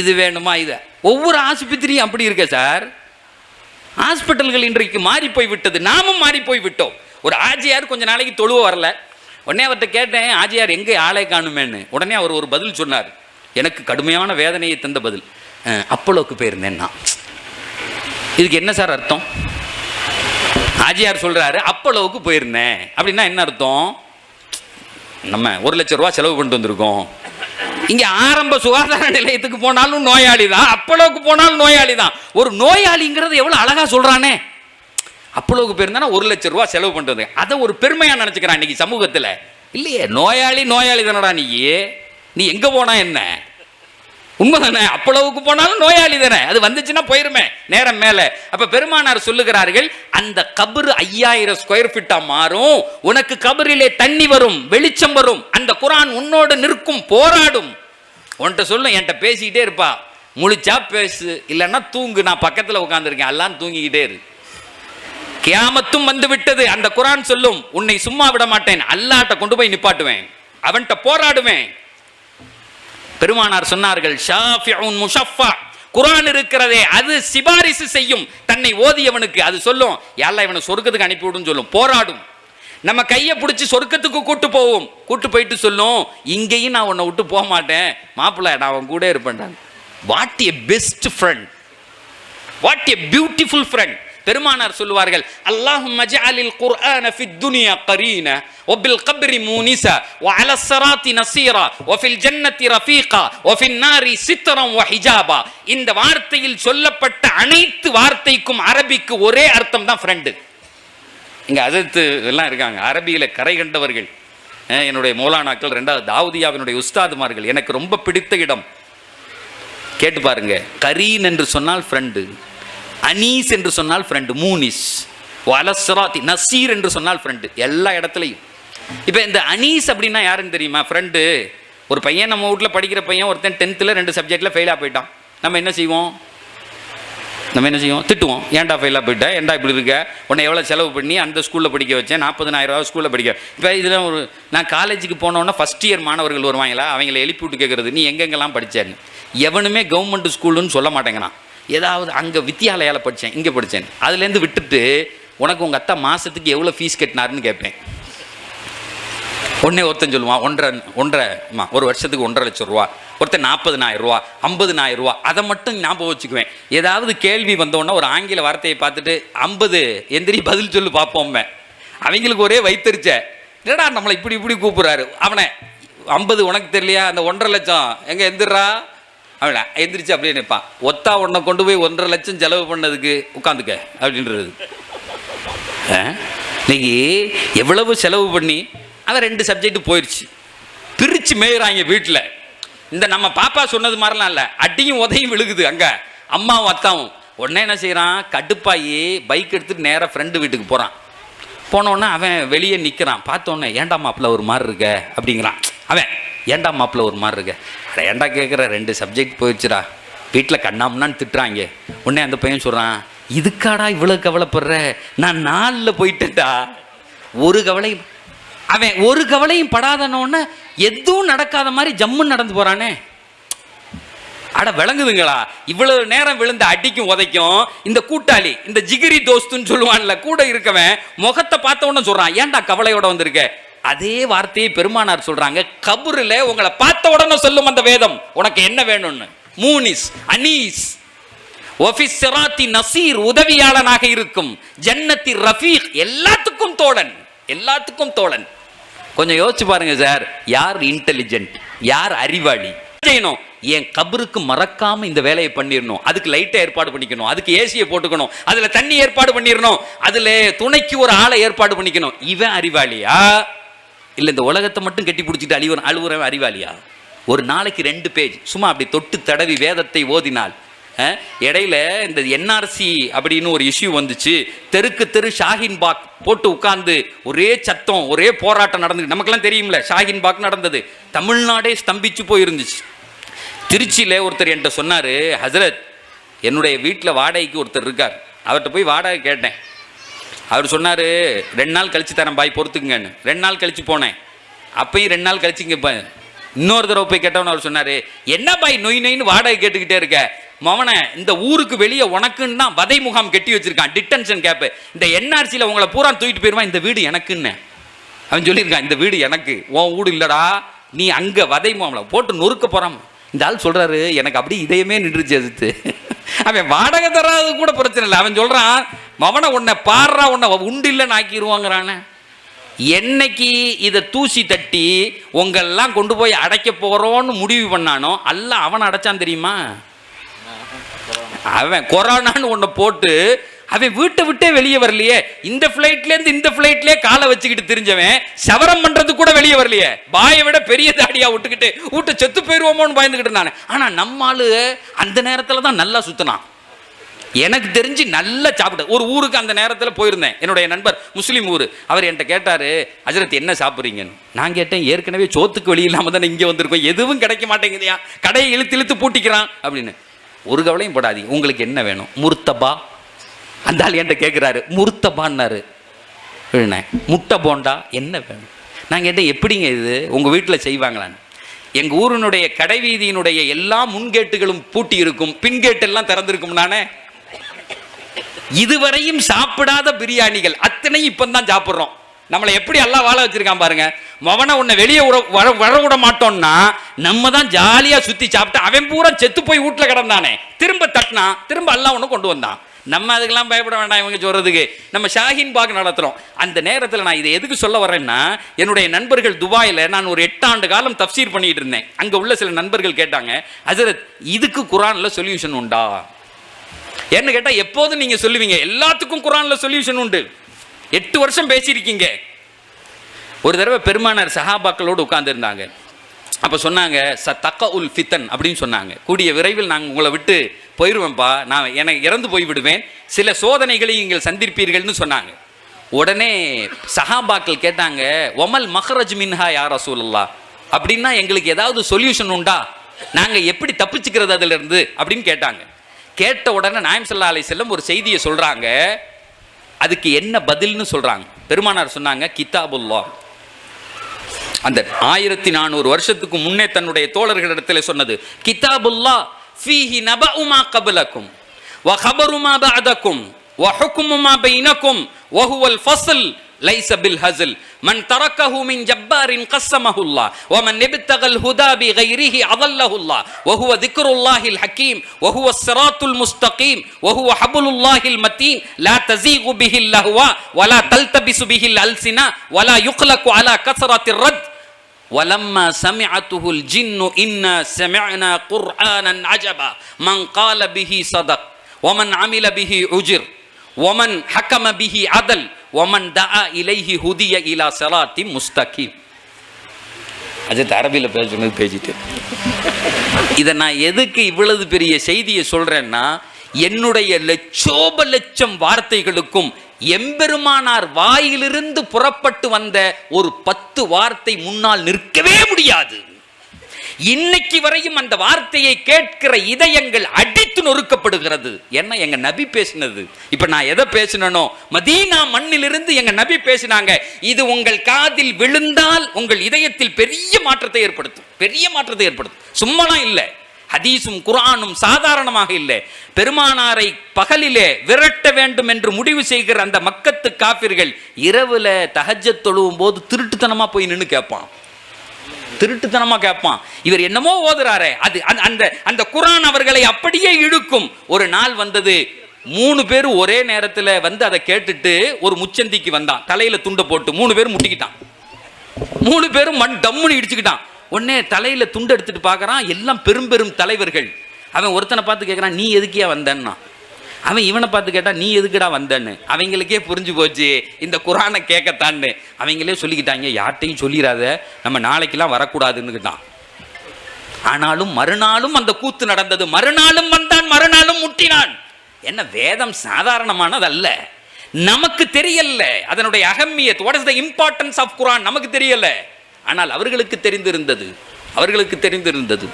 இது வேணுமா? இது ஒவ்வொரு ஆஸ்பத்திரியும் அப்படி இருக்க சார். ஹாஸ்பிட்டல்கள் இன்றைக்கு மாறி போய் விட்டது, நாமும் மாறி போய் விட்டோம். ஒரு ஆஜியார் கொஞ்ச நாளைக்கு தொழுவ வரல. உடனே அவர்கிட்ட கேட்டேன், ஆஜியார் எங்கே ஆளை காணுமேன்னு. உடனே அவர் ஒரு பதில் சொன்னார், எனக்கு கடுமையான வேதனையை தந்த பதில். அப்போலோக்கு போயிருந்தேன்னா. இதுக்கு என்ன சார் அர்த்தம்? ஆஜியார் சொல்றாரு, அப்போலோவுக்கு போயிருந்தேன் அப்படின்னா என்ன அர்த்தம்? நம்ம 1 லட்சம் ரூபா செலவு பண்ணிட்டு வந்திருக்கோம். இங்க ஆரம்ப சுகாதார நிலையத்துக்கு போனாலும் நோயாளி தான், அப்போலோவுக்கு போனாலும் நோயாளி தான். ஒரு நோயாளிங்கிறது எவ்வளவு அழகா சொல்றானே. அப்போலோவுக்கு போயிருந்தா 1 லட்சம் ரூபா செலவு பண்ணிட்டு வந்தேன், அதை ஒரு பெருமையா நினைச்சுக்கிறான் இன்னைக்கு சமூகத்தில். இல்லையே, நோயாளி தானடா நீ எங்க போனா என்ன? உண்மைதானே? அப்போலோவுக்கு போனாலும் நோயாளி தானே, அது வந்துச்சுன்னா போயிருமே நேரம் மேல. அப்ப பெருமானார் சொல்லுகிறார்கள், அந்த கபரு 5000 ஸ்கொயர் ஃபீட்டா மாறும். உனக்கு கபரிலே தண்ணி வரும், வெளிச்சம் வரும். அந்த குர்ஆன் உன்னோடு நிற்கும், போராடும். உன்கிட்ட சொல்லும், என்கிட்ட பேசிக்கிட்டே இருப்பா. முழிச்சா பேசு, இல்லைன்னா தூங்கு, நான் பக்கத்தில் உட்காந்துருக்கேன், எல்லாம் தூங்கிக்கிட்டே இரு. கியாமத்தும் வந்து விட்டது. அந்த குர்ஆன் சொல்லும், உன்னை சும்மா விட மாட்டேன், அல்லாஹ்ட்ட கொண்டு போய் நிப்பாட்டுவேன், அவன்கிட்ட போராடுவேன். பெருமானார் சொன்னார்கள், ஷாஃபிஉன் முஷஃபா, குர்ஆன் இருக்கிறதே அது சிபாரிசு செய்யும் தன்னை ஓதியவனுக்கு. அது சொல்லும், யா அல்லாஹ் இவனை சொர்க்கத்துக்கு அனுப்பி விடுன்னு சொல்லும், போராடும். நம்ம கையை பிடிச்சி சொர்க்கத்துக்கு கூட்டு போவோம், கூட்டு போயிட்டு சொல்லும், இங்கேயும் நான் உன்னை விட்டு போக மாட்டேன் மாப்பிள்ளை, நான் அவன் கூட இருப்பேன். What a best friend, what a beautiful friend. பெருமானார் சொல்லுவார்கள், அல்லாஹும்ம ஜஅலில் குர்ஆன ஃபித் துன்யா கரீனா வபில் கப்ரி மூனிஸா வஅலா ஸராத்தி நஸீரா வஃபில் ஜன்னத்தி ரஃபீகா வஃபின் நாரி சித்ரன் வஹிஜாபா. இந்த வார்த்தையில் சொல்லப்பட்ட அனைத்து வார்த்தைக்கும் அரபிக்கு ஒரே அர்த்தம் தான் ஃப்ரெண்டு. இங்க அதத்து எல்லாம் இருக்காங்க, அரபியில கரை கண்டவர்கள். என்னுடைய மௌலானாக்கள், ரெண்டாவது தாவூதியாவினுடைய உஸ்தாதுமார்கள். எனக்கு ரொம்ப பிடித்த இடம் கேட்டு பாருங்க. கரீன் என்று சொன்னால் ஃப்ரெண்டு, அனீஸ் என்று சொன்னால் ஃப்ரெண்டு, மூனிஸ், வலஸ்ராத்தி நசீர் என்று சொன்னால் ஃப்ரெண்டு, எல்லா இடத்துலையும். இப்போ இந்த அனீஸ் அப்படின்னா யாருன்னு தெரியுமா? ஃப்ரெண்டு. ஒரு பையன் நம்ம வீட்டில் படிக்கிற பையன் ஒருத்தன் 10th 2 சப்ஜெக்டில் ஃபெயிலாக போயிட்டான். நம்ம என்ன செய்வோம்? திட்டுவோம், ஏன்டா ஃபெயிலாக போயிட்டேன், ஏன்டா இப்படி இருக்க, உன்னை எவ்வளோ செலவு பண்ணி அந்த ஸ்கூலில் படிக்க வச்சேன், 40,000 ரூபா ஸ்கூலில் படிக்க. இப்போ இதில் நான் காலேஜுக்கு போனோன்னா ஃபஸ்ட் இயர் மாணவர்கள் வருவாங்களா, அவங்கள எழுப்பி விட்டு கேட்குறது, நீ எங்கெங்கெல்லாம் படித்தேன்னு. எவனுமே கவர்மெண்ட் ஸ்கூலுன்னு சொல்ல மாட்டேங்கிறான். ஏதாவது அங்கே வித்யாலயாவில் படித்தேன், இங்கே படித்தேன். அதுலேருந்து விட்டுட்டு உனக்கு உங்கள் அத்தா மாதத்துக்கு எவ்வளோ ஃபீஸ் கட்டினாருன்னு கேட்பேன். ஒருத்தன் சொல்லுவான் 1.5 ஒரு வருஷத்துக்கு 1.5 லட்சம் ரூபா, ஒருத்தன் 40,000 ரூபா, 50,000 ரூபா. அதை மட்டும் ஞாபகம் வச்சுக்குவேன். ஏதாவது கேள்வி வந்தோன்னா ஒரு ஆங்கில வார்த்தையை பார்த்துட்டு 50 எந்திரி பதில் சொல்லு பார்ப்போம். அவங்களுக்கு ஒரே வைத்தறிச்ச, என்னடா நம்மளை இப்படி இப்படி கூப்பிட்றாரு. அவனை 50 உனக்கு தெரியலையா, அந்த 1.5 லட்சம் எங்கே எந்திரா, அவனை எந்திரிச்சு அப்படியே நிற்பான். ஒத்தா உன்னை கொண்டு போய் 1.5 லட்சம் செலவு பண்ணதுக்கு உட்காந்துக்க அப்படின்றது. இன்னைக்கு எவ்வளவு செலவு பண்ணி அவன் 2 சப்ஜெக்ட் போயிடுச்சு, பிரித்து மேயிறாங்க வீட்டில். இந்த நம்ம பாப்பா சொன்னது மாதிரிலாம் இல்லை, அடியும் உதையும் விழுகுது அங்கே அம்மாவும் அத்தாவும். உடனே என்ன செய்கிறான், கடுப்பாயி பைக் எடுத்துகிட்டு நேராக ஃப்ரெண்டு வீட்டுக்கு போகிறான். போனோடனே அவன் வெளியே நிற்கிறான். பார்த்தோன்னே ஏண்டா மாப்பிள்ள ஒரு மாதிரி இருக்க அப்படிங்கிறான். அவன் ஏண்டா மாப்பிள்ள ஒரு மாதிரி இருக்க, அட ஏண்டா கேட்குற, 2 சப்ஜெக்ட் போயிடுச்சுடா, வீட்டில் கண்ணாமண்ணான்னு திட்டுறாங்க. உடனே அந்த பையன் சொல்கிறான், இதுக்காடா இவ்வளோ கவலைப்படுற, நான் 4ல் போயிட்டேன்டா. ஒரு கவலை, அவன் ஒரு கவலையும் படாதனோன்னு எதுவும் நடக்காத மாதிரி ஜம்முன்னு நடந்து போகிறானே. அட விளங்குதுங்களா? இவ்வளவு நேரம் விழுந்த அடிக்கும் உதைக்கும் இந்த கூட்டாளி, இந்த ஜிகிரி தோஸ்துன்னு சொல்லுவான்ல, கூட இருக்கவன் முகத்தை பார்த்த உடனே சொல்கிறான், ஏன்டா கவலையோட வந்திருக்க. அதே வார்த்தையை பெருமானார் சொல்றாங்க, கபூரில் உங்களை பார்த்த உடனே சொல்லும் அந்த வேதம், உனக்கு என்ன வேணும்னு. மூனிஸ், அனீஸ், ஒஃபிஸ் சிராத்தி நசீர், உதவியாளனாக இருக்கும். ஜன்னத்தி ரஃபீக், எல்லாத்துக்கும் தோழன், எல்லாத்துக்கும் தோழன். கொஞ்சம் யோசிச்சு பாருங்க சார், யார் இன்டெலிஜென்ட், யார் அறிவாளி செய்யணும். என் கபருக்கு மறக்காம இந்த வேலையை பண்ணிடணும், அதுக்கு லைட்டை ஏற்பாடு பண்ணிக்கணும், அதுக்கு ஏசியை போட்டுக்கணும், அதுல தண்ணி ஏற்பாடு பண்ணிடணும், அதுல துணைக்கு ஒரு ஆளை ஏற்பாடு பண்ணிக்கணும். இவன் அறிவாளியா இல்லை இந்த உலகத்தை மட்டும் கட்டி பிடிச்சிட்டு அழுவுறவன் அறிவாளியா? ஒரு நாளைக்கு 2 பேஜ் சும்மா அப்படி தொட்டு தடவி வேதத்தை ஓதினால். இடையில இந்த என்ஆர்சி அப்படின்னு ஒரு இஷ்யூ வந்துச்சு. தெருக்கு தெரு ஷாஹின் பாக் போட்டு உட்கார்ந்து ஒரே சத்தம், ஒரே போராட்டம் நடந்து, நமக்கெல்லாம் தெரியும்ல ஷாஹின் பாக் நடந்தது. தமிழ்நாடே ஸ்தம்பிச்சு போயிருந்துச்சு. திருச்சியில் ஒருத்தர் என்கிட்ட சொன்னார், ஹசரத் என்னுடைய வீட்டில் வாடகைக்கு ஒருத்தர் இருக்கார், அவர்கிட்ட போய் வாடகை கேட்டேன். அவர் சொன்னார் 2 நாள் கழிச்சு தரேன் பாய், பொறுத்துக்குங்கன்னு. 2 நாள் கழிச்சு போனேன், அப்பயும் 2 நாள் கழிச்சு இங்கே இன்னொரு தடவை போய் கேட்டவன் அவர் சொன்னார், என்ன பாய் நொய் நொயின்னு வாடகை கேட்டுக்கிட்டே இருக்க, மவனை இந்த ஊருக்கு வெளியே உனக்குன்னு தான் வதை முகாம் கட்டி வச்சிருக்கான், டிட்டன்ஷன் கேப்பு, இந்த என்ஆர்சியில் உங்களை பூரா தூக்கிட்டு போயிடுவான், இந்த வீடு எனக்குன்னு அவன் சொல்லியிருக்கான். இந்த வீடு எனக்கு, உன் வீடு இல்லடா, நீ அங்கே வதை முகாமில் போட்டு நொறுக்க போகிறான். இந்த ஆள் சொல்கிறாரு, எனக்கு அப்படி இதயமே நின்றுச்சு எதிர்த்து. அவன் வாடகை தராது கூட பிரச்சனை இல்லை, அவன் சொல்கிறான், மவனை உன்னை பாடுறா, உன்னை உண்டு இல்லைன்னு ஆக்கிடுவாங்கிறானே. என்னைக்கு இதை தூசி தட்டி உங்களெல்லாம் கொண்டு போய் அடைக்க போகிறோன்னு முடிவு பண்ணானோ அல்ல அவனை அடைச்சான் தெரியுமா? அவன் கொரோனான்னு ஒன்றை போட்டு அவன் வீட்டை விட்டே வெளியே வரலையே. இந்த ஃப்ளைட்லேருந்து இந்த ஃப்ளைட்லேயே காலை வச்சுக்கிட்டு தெரிஞ்சவன் சவரம் பண்ணுறது கூட வெளியே வரலையே. பாயை விட பெரிய தாடியாக விட்டுக்கிட்டு வீட்டை செத்து போயிடுவோமோன்னு பயந்துக்கிட்டு நான். ஆனால் நம்மளு அந்த நேரத்தில் தான் நல்லா சுற்றினான். எனக்கு தெரிஞ்சு நல்லா சாப்பிட்டு ஒரு ஊருக்கு அந்த நேரத்தில் போயிருந்தேன். என்னுடைய நண்பர் முஸ்லீம் ஊர், அவர் என்கிட்ட கேட்டார், ஹஜ்ரத் என்ன சாப்பிட்றீங்கன்னு. நான் கேட்டேன், ஏற்கனவே சோத்துக்கு வழி இல்லாமல் தானே இங்கே வந்திருக்கோம், எதுவும் கிடைக்க மாட்டேங்குதியா, கடையை இழுத்து இழுத்து பூட்டிக்கிறான் அப்படின்னு. ஒரு கவலையும் படாதீங்க, உங்களுக்கு என்ன வேணும், முர்த்தபா அந்த ஆள் என்கிட்ட கேட்குறாரு, முர்த்தபான்னாரு. முட்டை போண்டா என்ன வேணும்? நான் கேட்டேன், எப்படிங்க இது உங்கள் வீட்டில் செய்வாங்களான்னு. எங்கள் ஊரினுடைய கடைவீதியினுடைய எல்லா முன்கேட்டுகளும் பூட்டி இருக்கும், பின்கேட்டெல்லாம் திறந்திருக்கும். நானே இதுவரையும் சாப்பிடாத பிரியாணிகள் அத்தனையும் இப்போ தான் சாப்பிட்றோம். நம்மளை எப்படி எல்லாம் வாழ வச்சிருக்கான் பாருங்க. மவனை உன்னை வெளியே வர விட மாட்டோம்னா நம்ம தான் ஜாலியாக சுற்றி சாப்பிட்டு அவன் பூரா செத்து போய் வீட்டில் கிடந்தானே, திரும்ப தட்டினா திரும்ப எல்லாம் ஒன்று கொண்டு வந்தான். நம்ம அதுக்கெல்லாம் பயப்பட வேண்டாம் இவங்க சொல்றதுக்கு. நம்ம ஷாஹின் பாக் நடத்துகிறோம். அந்த நேரத்தில் நான் இதை எதுக்கு சொல்ல வரேன்னா, என்னுடைய நண்பர்கள் துபாயில் நான் ஒரு 8 ஆண்டு காலம் தஃப்சீர் பண்ணிட்டு இருந்தேன். அங்கே உள்ள சில நண்பர்கள் கேட்டாங்க, ஹஸரத் இதுக்கு குர்ஆனில் சொல்யூஷன் உண்டா என்ன கேட்டால், எப்போதும் நீங்கள் சொல்லுவீங்க எல்லாத்துக்கும் குர்ஆனில் சொல்யூஷன் உண்டு. 8 வருஷம் பேசியிருக்கீங்க. ஒரு தடவை பெருமானார் சஹாபாக்களோடு உட்கார்ந்துருந்தாங்க. அப்போ சொன்னாங்க, தக்க உல் ஃபித்தன் அப்படின்னு சொன்னாங்க, கூடிய விரைவில் நாங்கள் உங்களை விட்டு போயிடுவேன்ப்பா, நான் எனக்கு இறந்து போய் விடுவேன், சில சோதனைகளை நீங்கள் சந்திருப்பீர்கள்னு சொன்னாங்க. உடனே சஹாபாக்கள் கேட்டாங்க, ஒமல் மஹ்ரஜ் மின்ஹா யா ரசூலுல்லாஹ், அப்படின்னா எங்களுக்கு ஏதாவது சொல்யூஷன் உண்டா, நாங்கள் எப்படி தப்பிச்சுக்கிறது அதிலிருந்து அப்படின்னு கேட்டாங்க. கேட்ட உடனே நாயம் ஸல்லல்லாஹு அலைஹி வஸல்லம் ஒரு செய்தியை சொல்கிறாங்க. அதுக்கு என்ன பதில்னு சொல்கிறாங்க. பெருமானார் சொன்னாங்க, கிதாபுல்லாஹ். அந்த 1400 வருஷத்துக்கு முன்னே தன்னுடைய தோழர்களிடத்தில் சொன்னது, கிதாபுல்லாஹ் ஃபீஹி நபஉ மா கப்லக்கும் வ கபரு மா பஅதக்கும் வ ஹுக்மு மா பைனக்கும் வ ஹுவல் ஃபஸ்ல் லைஸ பில் ஹஸல் மன் தரக்கஹு மின் ஜப்பாரின் கஸமஹுல்லாஹ் வ மன் இப்தகல் ஹுதா பி கைரிஹி அதல்லஹுல்லாஹ் வ ஹுவ திக்ருல்லாஹில் ஹகீம் வ ஹுவ ஸிராத்துல் முஸ்தகீம் வ ஹுவ ஹப்லுல்லாஹில் மதீன் லா தஸீகு பிஹில் லஹ்வா வ லா தல்தபிசு பிஹில் அல்சினா வ லா யுக்லகு அலா கஸரத்திர் ரத் وَلَمَّا سَمِعَتُهُ الْجِنُّ إِنَّا سَمِعْنَا قُرْآنًا عَجَبًا مَنْ قَالَ بِهِ صَدَقَ وَمَنْ عَمِلَ بِهِ أُجِرَ وَمَنْ حَكَمَ بِهِ عَدَلَ وَمَنْ دَعَا إِلَيْهِ هُدِيَ إِلَى صِرَاطٍ مُسْتَقِيمٍ. அஜித் அரபியில் பேசிட்டு இதை நான் எதுக்கு இவ்வளவு பெரிய செய்தியை சொல்றேன்னா, என்னுடைய லட்சம் வார்த்தைகளுக்கும் எம்பெருமானார் வாயிலிருந்து புறப்பட்டு வந்த ஒரு 10 வார்த்தை முன்னால் நிற்கவே முடியாது. இன்னைக்கு வரையும் அந்த வார்த்தையை கேட்கிற இதயங்கள் அடித்து நொறுக்கப்படுகிறது. என்ன எங்க நபி பேசினது. இப்ப நான் எதை பேசினோ, மதீனா மண்ணிலிருந்து எங்க நபி பேசினாங்க. இது உங்கள் காதில் விழுந்தால் உங்கள் இதயத்தில் பெரிய மாற்றத்தை ஏற்படுத்தும், பெரிய மாற்றத்தை ஏற்படுத்தும். சும்மாலாம் இல்லை. ஹதீஸும் குர்ஆனும் சாதாரணமாக இல்லை. பெருமானாரை பகலிலே விரட்ட வேண்டும் என்று முடிவு செய்கிற அந்த மக்கத்து காபிர்கள் இரவுல தஹஜ்ஜத் தொழுவும் போது திருட்டுத்தனமா போய் நின்று கேட்பான், திருட்டுத்தனமா கேட்பான். இவர் என்னமோ ஓதுறாரே, அது அந்த அந்த குர்ஆன் அவர்களை அப்படியே இழுக்கும். ஒரு நாள் வந்தது, 3 பேர் ஒரே நேரத்தில் வந்து அதை கேட்டுட்டு ஒரு முச்சந்திக்கு வந்தான், தலையில துண்டை போட்டு 3 பேரும் முட்டிக்கிட்டான். 3 பேரும் மண் டம்முன்னு இடிச்சுக்கிட்டான். உடனே தலையில துண்டு எடுத்துட்டு பார்க்கறான், எல்லாம் பெரும் பெரும் தலைவர்கள். அவன் ஒருத்தனை பார்த்து கேட்கறான், நீ எதுக்கியா வந்தன்னா? அவன் இவனை பார்த்து கேட்டா, நீ எதுக்குடா வந்தன்னு. அவங்களுக்கே புரிஞ்சு போச்சு இந்த குர்ஆனை கேட்கத்தான்னு. அவங்களே சொல்லிக்கிட்டாங்க, யார்ட்டையும் சொல்லிடாத, நம்ம நாளைக்கெல்லாம் வரக்கூடாதுன்னுக்கிட்டான். ஆனாலும் மறுநாளும் அந்த கூத்து நடந்தது. மறுநாளும் வந்தான், மறுநாளும் முட்டினான். என்ன வேதம் சாதாரணமானது அல்ல. நமக்கு தெரியல அதனுடைய அகம்மியத், what is the importance of Quran நமக்கு தெரியல. ஆனால் அவர்களுக்கு தெரிந்திருந்தது, அவர்களுக்கு தெரிந்திருந்தது.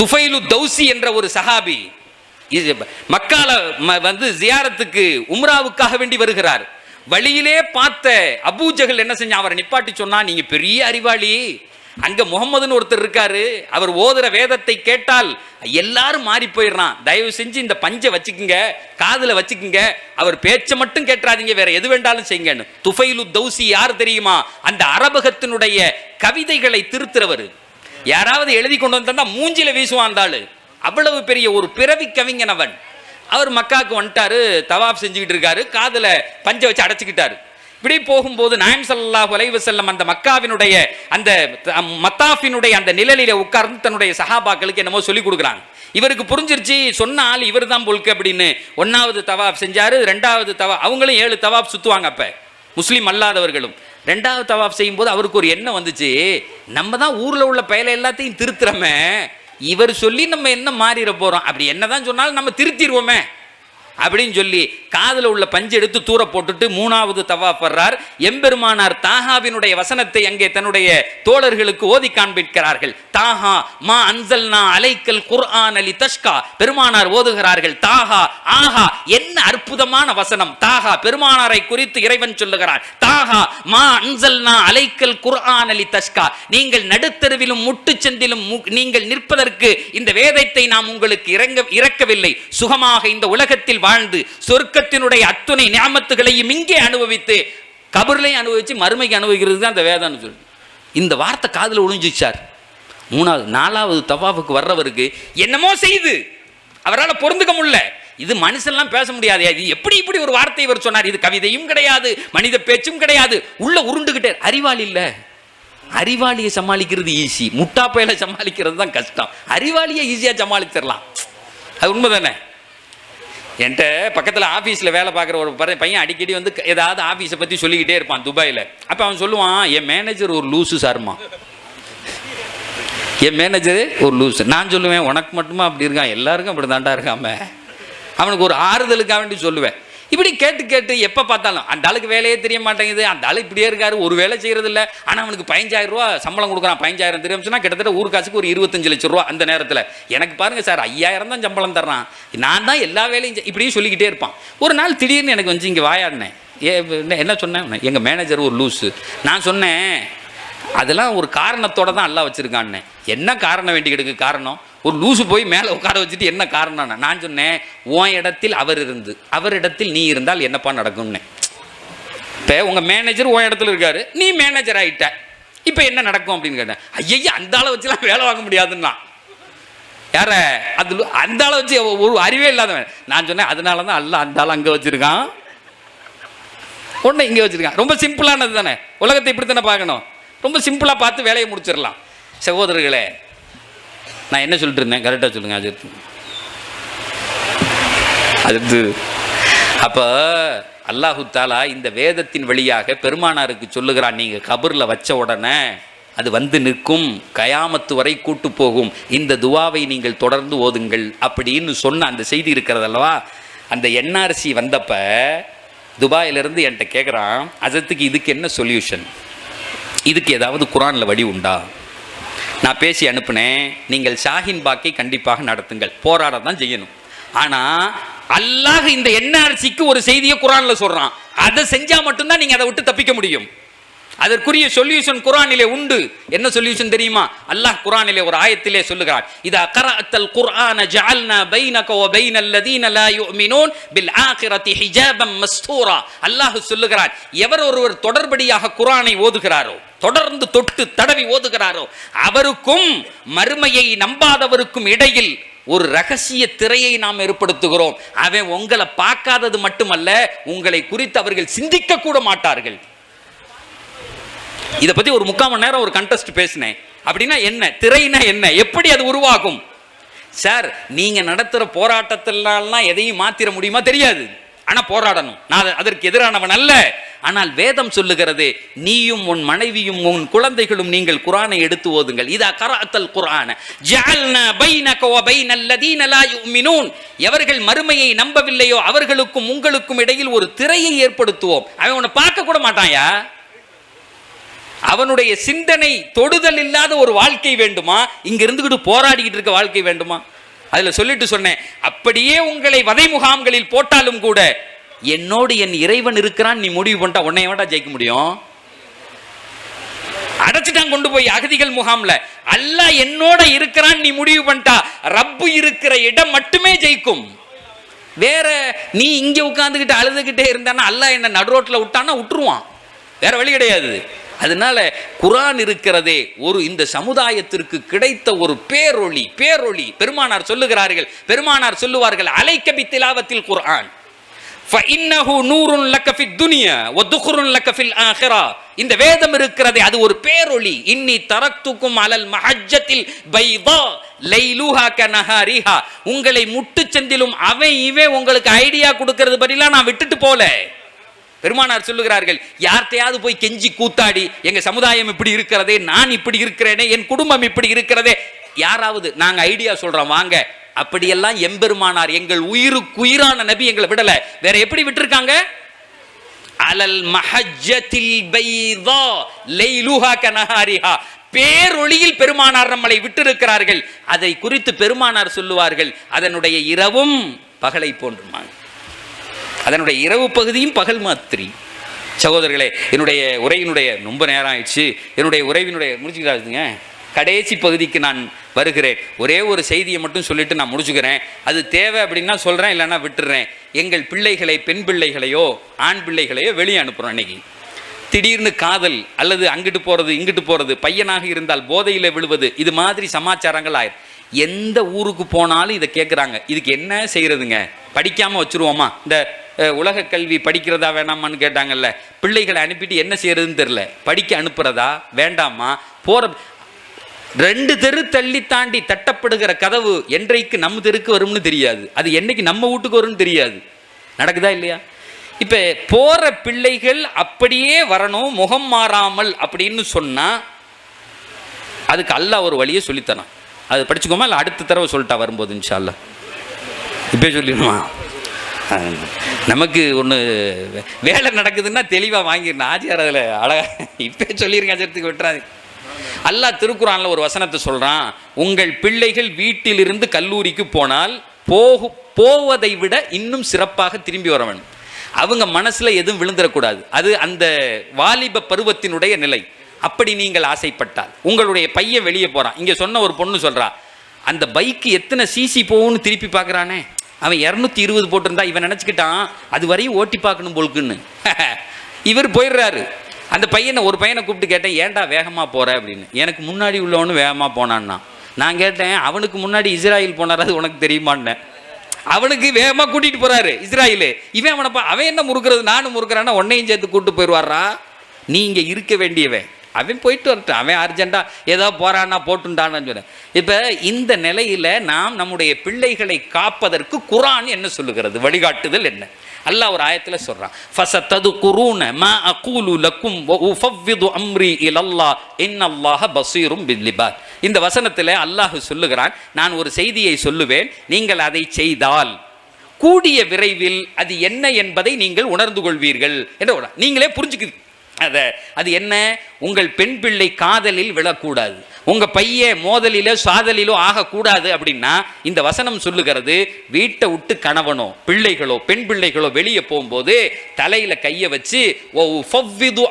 துஃபைலு தௌசி என்ற ஒரு சஹாபி மக்கால வந்து ஜியாரத்துக்கு உம்ராவுக்காக வேண்டி வருகிறார். வழியிலே பார்த்த அபூஜஹல் என்ன செஞ்சா, அவரை நிப்பாட்டி சொன்னா, நீங்க பெரிய அறிவாளி, அங்க முகமதுன்னு ஒருத்தர் இருக்காரு, அவர் ஓதுற வேதத்தை கேட்டால் எல்லாரும் மாறி போயிடுறான், தயவு செஞ்சு இந்த பஞ்சை வச்சுக்குங்க, காதுல வச்சுக்குங்க, அவர் பேச்சை மட்டும் கேட்டுறாதீங்க, வேற எது வேண்டாலும் செய்யுங்கன்னு. துஃபைலு தௌசி யார் தெரியுமா? அந்த அரபகத்தினுடைய கவிதைகளை திருத்துறவர். யாராவது எழுதி கொண்டு வந்தா மூஞ்சில வீசுவான் அந்த ஆளு. அவ்வளவு பெரிய ஒரு பிறவி கவிஞன் அவன். அவர் மக்காவுக்கு வந்துட்டாரு, தவாப் செஞ்சுக்கிட்டு இருக்காரு, காதுல பஞ்சை வச்சு அடைச்சிக்கிட்டாரு. இப்படி போகும்போது நாயம் ஸல்லல்லாஹு அலைஹி வஸல்லம் அந்த மக்காவினுடைய அந்த மத்தாஃபினுடைய அந்த நிழலில உட்கார்ந்து தன்னுடைய சஹாபாக்களுக்கு என்னமோ சொல்லி கொடுக்குறாங்க. இவருக்கு புரிஞ்சிருச்சு, சொன்னால் இவர் தான் பொல்க அப்படின்னு. 1வது தவாப் செஞ்சாரு, 2வது தவாப், அவங்களும் 7 தவாப் சுத்துவாங்க. அப்ப முஸ்லீம் அல்லாதவர்களும் 2வது தவாப் செய்யும் போது அவருக்கு ஒரு எண்ணம் வந்துச்சு, நம்ம தான் ஊர்ல உள்ள பயலை எல்லாத்தையும் திருத்துறமே, இவர் சொல்லி நம்ம என்ன மாறிட போறோம், அப்படி என்னதான் சொன்னாலும் நம்ம திருத்திடுவோமே. அப்படின்னு சொல்லி காதுல உள்ள பஞ்சு எடுத்து தூர போட்டுட்டு 3வது தவாஃப் வர்றார். எம்பெருமானார் தாஹாவினுடைய வசனத்தை அங்கே தன்னுடைய தோழர்களுக்கு ஓதி காண்பிக்கிறார்கள். தாஹா மா அன்சல்னா அலைக்கல் குர்ஆன லிதஷ்கா. பெருமானார் ஓதுகிறார்கள். தாஹா, ஆஹா, என்ன அற்புதமான வசனம். தாஹா, பெருமானாரை குறித்து இறைவன் சொல்லுகிறார். தாஹா மா அன்சல்னா அலைக்கல் குர்ஆன லிதஷ்கா. நீங்கள் நடுத்தருவிலும் முட்டுச்சந்திலும் நீங்கள் நிற்பதற்கு இந்த வேதத்தை நாம் உங்களுக்கு இறக்கவில்லை. சுகமாக இந்த உலகத்தில் வாழ்ந்து சொர்க்கத்தினுடைய அத்துணை நியாமத்துகளையும் இங்கே அனுபவித்து கபர்லையும் அனுபவிச்சு மறுமைக்கு அனுபவிக்கிறது தான் அந்த வேதம்னு சொல்லி இந்த வார்த்தை காதுல ஒளிஞ்சிச்சார். 4வது தவாஃபுக்கு வர்றவருக்கு என்னமோ செய்து அவரால் பொருந்துக்க முடியல. இது மனுஷன்லாம் பேச முடியாது. இது எப்படி இப்படி ஒரு வார்த்தை இவர் சொன்னார்? இது கவிதையும் கிடையாது, மனித பேச்சும் கிடையாது. உள்ள உருண்டுகிட்டே. அறிவாளி இல்ல, அறிவாளியை சமாளிக்கிறது ஈஸி, முட்டாப்பையில சமாளிக்கிறது தான் கஷ்டம். அறிவாளியை ஈஸியா சமாளிச்சிடலாம். அது உண்மைதானே? என்கிட்ட பக்கத்தில் ஆஃபீஸில் வேலை பார்க்குற ஒரு பையன் அடிக்கடி வந்து ஏதாவது ஆஃபீஸை பற்றி சொல்லிக்கிட்டே இருப்பான் துபாயில். அப்போ அவன் சொல்லுவான், என் மேனேஜர் ஒரு லூஸு சார்மா, என் மேனேஜரு ஒரு லூஸு. நான் சொல்லுவேன், உனக்கு மட்டுமா அப்படி இருக்கான், எல்லாருக்கும் அப்படி தாண்டா இருக்காம. அவனுக்கு ஒரு ஆறுதலுக்காக வேண்டி சொல்லுவேன். இப்படி கேட்டு கேட்டு எப்போ பார்த்தாலும் அந்த ஆளுக்கு வேலையே தெரிய மாட்டேங்குது, அந்த ஆளு இப்படியே இருக்காரு, ஒரு வேலை செய்கிறது இல்லை. ஆனால் அவனுக்கு 15,000 ரூபா சம்பளம் கொடுக்குறான். 15,000 தெரியும்னா கிட்டத்தட்ட ஊர் காசுக்கு ஒரு 25 லட்சம் ரூபா அந்த நேரத்தில். எனக்கு பாருங்க சார் 5,000 தான் சம்பளம் தர்றான், நான் தான் எல்லா வேலையும் இப்படியும் சொல்லிக்கிட்டே இருப்பான். ஒரு நாள் திடீர்னு எனக்கு வந்து இங்கே வாயாடினேன். என்ன சொன்னேன்? எங்கள் மேனேஜர் ஒரு லூஸு. நான் சொன்னேன், அதெல்லாம் ஒரு காரணத்தோட தான் எல்லாம் வச்சுருக்கான்னு. என்ன காரணம் வேண்டிக்கிடுக்கு? காரணம் ஒரு லூசு போய் மேலே உட்கார வச்சுட்டு என்ன காரணம்? நான் சொன்னேன், உன் இடத்தில் அவர் இருந்து அவரிடத்தில் நீ இருந்தால் என்னப்பா நடக்கும்னு. இப்போ உங்கள் மேனேஜர் உன் இடத்துல இருக்காரு, நீ மேனேஜர் ஆகிட்ட, இப்போ என்ன நடக்கும் அப்படின்னு கேட்டேன். ஐயா அந்த ஆளை வச்சுலாம் வேலை வாங்க முடியாதுன்னா. யார அது அந்த ஆளை வச்சு ஒரு அறிவே இல்லாதவன். நான் சொன்னேன், அதனால தான் அல்ல அந்த ஆளை அங்கே வச்சுருக்கான், ஒன்று இங்கே வச்சுருக்கான். ரொம்ப சிம்பிளானது தானே, உலகத்தை இப்படி தானே பார்க்கணும். ரொம்ப சிம்பிளாக பார்த்து வேலையை முடிச்சிடலாம். சகோதரர்களே, நான் என்ன சொல்லிட்டு இருந்தேன்? கரெக்டாக சொல்லுங்க. அது அப்போ அல்லாஹு தாலா இந்த வேதத்தின் வழியாக பெருமானாருக்கு சொல்லுகிறான், நீங்கள் கபரில் வச்ச உடனே அது வந்து நிற்கும், கயாமத்து வரை கூட்டு போகும், இந்த துவாவை நீங்கள் தொடர்ந்து ஓதுங்கள் அப்படின்னு சொன்ன அந்த செய்தி இருக்கிறது அல்லவா. அந்த என்ஆர்சி வந்தப்ப துபாயிலிருந்து என்கிட்ட கேட்குறான், அதற்கு இதுக்கு என்ன சொல்யூஷன், இதுக்கு ஏதாவது குரானில் வழி உண்டா? நான் பேசி அனுப்புனேன், நீங்கள் ஷாஹின் பாக்கை கண்டிப்பாக நடத்துங்கள், போராட தான் செய்யணும். ஆனால் அல்லாஹ் இந்த என்ஆர்சிக்கு ஒரு செய்தியை குரானில் சொல்கிறான், அதை செஞ்சால் மட்டும்தான் நீங்கள் அதை விட்டு தப்பிக்க முடியும். அதற்குரிய சொல்யூஷன் குர்ஆனிலே உண்டு. என்ன சொல்யூஷன் தெரியுமா? அல்லாஹ் குர்ஆனிலே ஒரு ஆயத்திலே சொல்லுகிறான், இதா கரஅத்தல் குர்ஆன ஜஅல்னா பைனக வ பைனல் லதீன லா யுமினூன் பில் ஆகிரத்தி ஹிஜாபம் மஸ்தூரா. அல்லாஹ் சொல்லுகிறான், எவர் ஒருவர் தொடர்படியாக குர்ஆனை ஓதுகிறாரோ, தொடர்ந்து தொட்டு தடவி ஓதுகிறாரோ, அவருக்கும் மறுமையை நம்பாதவருக்கும் இடையில் ஒரு ரகசிய திரையை நாம் ஏற்படுத்துகிறோம். அவன் உங்களை பார்க்காதது மட்டுமல்ல, உங்களை குறித்து அவர்கள் சிந்திக்க கூட மாட்டார்கள். இதை பத்தி ஒரு 3/4 மணி நேரம் ஒரு கண்டெஸ்ட் பேசினேன். அப்படின்னா என்ன, திரைனா என்ன, எப்படி அது உருவாகும்? சார், நீங்க நடத்துற போராட்டத்திலாம் எதையும் மாத்திர முடியுமா? தெரியாது. ஆனா போராடணும். நான் அதற்கு எதிரானவன் அல்ல. ஆனால் வேதம் சொல்லுகிறது, நீயும் உன் மனைவியும் உன் குழந்தைகளும் நீங்கள் குர்ஆனை எடுத்து ஓதுங்கள். இதா கரஅத்தல் குர்ஆன ஜஅல்னா பைனக வ பைனல் லதீன லா யுமினூன். எவர்கள் மறுமையை நம்பவில்லையோ அவர்களுக்கும் உங்களுக்கும் இடையில் ஒரு திரையை ஏற்படுத்துவோம். அவன் உன்னை பார்க்க கூட மாட்டான்யா. அவனுடைய சிந்தனை தொடுதல் இல்லாத ஒரு வாழ்க்கை வேண்டுமா? இங்க இருந்துகிட்டு போராடிக்கிட்டு இருக்க வாழ்க்கை வேண்டுமா? அதுல சொல்லிட்டு சொன்னேன், அப்படியே உங்களை வதை முகாம்களில் போட்டாலும் கூட என்னோடு என் இறைவன் இருக்கிறான் நீ முடிவு பண்ணிட்டா உன்னை வேண்டா ஜெயிக்க முடியும். அடைச்சிட்டான் கொண்டு போய் அகதிகள் முகாம்ல. அல்லாஹ் என்னோட இருக்கிறான் நீ முடிவு பண்ணிட்டா ரப்பு இருக்கிற இடம் மட்டுமே ஜெயிக்கும். வேற நீ இங்க உட்கார்ந்துகிட்டு அழுதுகிட்டே இருந்தானா அல்லாஹ் என்ன நடுரோட்டில் விட்டானா விட்டுருவான். வேற வழி கிடையாது. அதனால குர்ஆன் இருக்கிறதே ஒரு இந்த சமுதாயத்திற்கு கிடைத்த ஒரு பேரொளி. பெருமானார் சொல்லுகிறார்கள், பெருமானார் சொல்லுவார்கள், அலைக்க பித்திலாவத்தில் குர்ஆன் ஃபஇன்னஹு நூருன் லக ஃபித் துன்யா வ துக்ருன் லக ஃபில் ஆகிரா. இந்த வேதம் இருக்கிறதே அது ஒரு பேரொளி. இன்னி தரக்துக்கும் அலல் மஹஜ்ஜத்தில் பைதா லைலுஹா கனஹாரிஹா. உங்களை முட்டுச்சந்திலும் அவன் இவன் உங்களுக்கு ஐடியா கொடுக்கிறது பதிலா நான் விட்டுட்டு போல. பெருமானார் சொல்லுகிறார்கள், யார்கிட்டையாவது போய் கெஞ்சி கூத்தாடி எங்க சமுதாயம் இப்படி இருக்கிறதே, நான் இப்படி இருக்கிறேனே, என் குடும்பம் இப்படி இருக்கிறதே, யாராவது நாங்க ஐடியா சொல்றோம் வாங்க அப்படியெல்லாம் எம்பெருமானார் எங்கள் உயிருக்குயிரான நபி எங்களை விடல. வேற எப்படி விட்டுருக்காங்க? அலல் மஹஜ்ஜத்தில் பைதா லைலுஹா கனஹாரிஹா, பேரொளியில் பெருமானார் நம்மளை விட்டிருக்கிறார்கள். அதை குறித்து பெருமானார் சொல்லுவார்கள், அதனுடைய இரவும் பகலை போன்றுமாங்க, அதனுடைய இரவு பகுதியும் பகல் மாத்திரி. சகோதரர்களே, என்னுடைய உரையினுடைய ரொம்ப நேரம் ஆயிடுச்சு. என்னுடைய உரையினுடைய முடிச்சுக்கிறாருங்க, கடைசி பகுதிக்கு நான் வருகிறேன். ஒரே ஒரு செய்தியை மட்டும் சொல்லிட்டு நான் முடிச்சுக்கிறேன். அது தேவை அப்படின்னா சொல்கிறேன், இல்லைன்னா விட்டுறேன். எங்கள் பிள்ளைகளை, பெண் பிள்ளைகளையோ ஆண் பிள்ளைகளையோ வெளியே அனுப்புகிறோம். அன்னைக்கு திடீர்னு காதல் அல்லது அங்கிட்டு போகிறது இங்கிட்டு போகிறது, பையனாக இருந்தால் போதையில் விழுவது, இது மாதிரி சமாச்சாரங்கள் ஆயிரும். எந்த ஊருக்கு போனாலும் இதை கேட்குறாங்க. இதுக்கு என்ன செய்கிறதுங்க? படிக்காமல் வச்சுருவோமா? இந்த உலக கல்வி படிக்கிறதா வேணாமான்னு கேட்டாங்கல்ல. பிள்ளைகளை அனுப்பிட்டு என்ன செய்யறதுன்னு தெரில. படிக்க அனுப்புறதா வேண்டாமா? போகிற 2 தெரு தள்ளி தாண்டி தட்டப்படுகிற கதவு என்றைக்கு நம்ம தெருக்கு வரும்னு தெரியாது. அது என்னைக்கு நம்ம வீட்டுக்கு வரும்னு தெரியாது. நடக்குதா இல்லையா? இப்போ போகிற பிள்ளைகள் அப்படியே வரணும், முகம் மாறாமல் அப்படின்னு சொன்னால் அதுக்கு அல்லாஹ் ஒரு வழியை சொல்லித்தரான். அது படிச்சுக்கோமா, இல்லை அடுத்த தடவை சொல்லிட்டா வரும்போது இன்ஷா அல்லாஹ் இப்போ சொல்லிடுமா? நமக்கு ஒன்று வேலை நடக்குதுன்னா தெளிவாக வாங்கிடணும். ஆச்சியார் அதில் அழகாக இப்போ சொல்லிடுங்க, அஜரத்துக்கு விட்டுறாது. அல்லாஹ் திருக்குறான்ல ஒரு வசனத்தை சொல்கிறான், உங்கள் பிள்ளைகள் வீட்டிலிருந்து கல்லூரிக்கு போனால் போவதை விட இன்னும் சிறப்பாக திரும்பி வர வேண்டும். அவங்க மனசில் எதுவும் விழுந்துடக்கூடாது. அது அந்த வாலிப பருவத்தினுடைய நிலை. அப்படி நீங்கள் ஆசைப்பட்டால் உங்களுடைய பையன் வெளியே போகிறான். இங்கே சொன்ன ஒரு பொண்ணு சொல்கிறா, அந்த பைக்கு எத்தனை சிசி போகும்னு திருப்பி பார்க்குறானே, அவன் 220 போட்டிருந்தா இவன் நினச்சிக்கிட்டான் அது வரையும் ஓட்டி பார்க்கணும் போலுக்குன்னு. இவர் போயிடுறாரு. அந்த பையனை, ஒரு பையனை கூப்பிட்டு கேட்டேன், ஏன்டா வேகமாக போகிற அப்படின்னு. எனக்கு முன்னாடி உள்ளவனு வேகமாக போனான்னா. நான் கேட்டேன், அவனுக்கு முன்னாடி இஸ்ராயில் போனார், அது உனக்கு தெரியுமான்னு. அவனுக்கு வேகமாக கூட்டிகிட்டு போகிறாரு இஸ்ராயிலு. இவன் அவன் என்ன முறுக்கிறது, நானும் முறுக்கிறான்னா உன்னையும் சேர்த்து கூப்பிட்டு போயிடுவாரா? நீ இங்கே இருக்க வேண்டியவன். அவன் போயிட்டு வரட்டும், அவன் அர்ஜென்ட்டாக ஏதோ போகிறான்னா போட்டுண்டான்னு சொன்னேன். இப்போ இந்த நிலையில் நாம் நம்முடைய பிள்ளைகளை காப்பதற்கு குர்ஆன் என்ன சொல்லுகிறது, வழிகாட்டுதல் என்ன? அல்லாஹ் ஒரு ஆயத்தில் சொல்கிறான், ஃபஸததுகுரூன மா அகூலு லக்கும் வ உஃபவ்விது அம்ரி இலல்லாஹ் இன்னல்லாஹ பஸீரும் பில் இபாத். இந்த வசனத்தில் அல்லாஹ் சொல்லுகிறான், நான் ஒரு செய்தியை சொல்லுவேன், நீங்கள் அதை செய்தால் கூடிய விரைவில் அது என்ன என்பதை நீங்கள் உணர்ந்து கொள்வீர்கள் என்று நீங்களே புரிஞ்சுக்குது. அது என்ன? உங்கள் பெண் பிள்ளை காதலில் விழக்கூடாது, உங்க பையன் மோதலிலோ சாதலிலோ ஆகக்கூடாது அப்படின்னா இந்த வசனம் சொல்லுகிறது, வீட்டை விட்டு கணவனோ பிள்ளைகளோ பெண் பிள்ளைகளோ வெளியே போகும்போது தலையில கையை வச்சு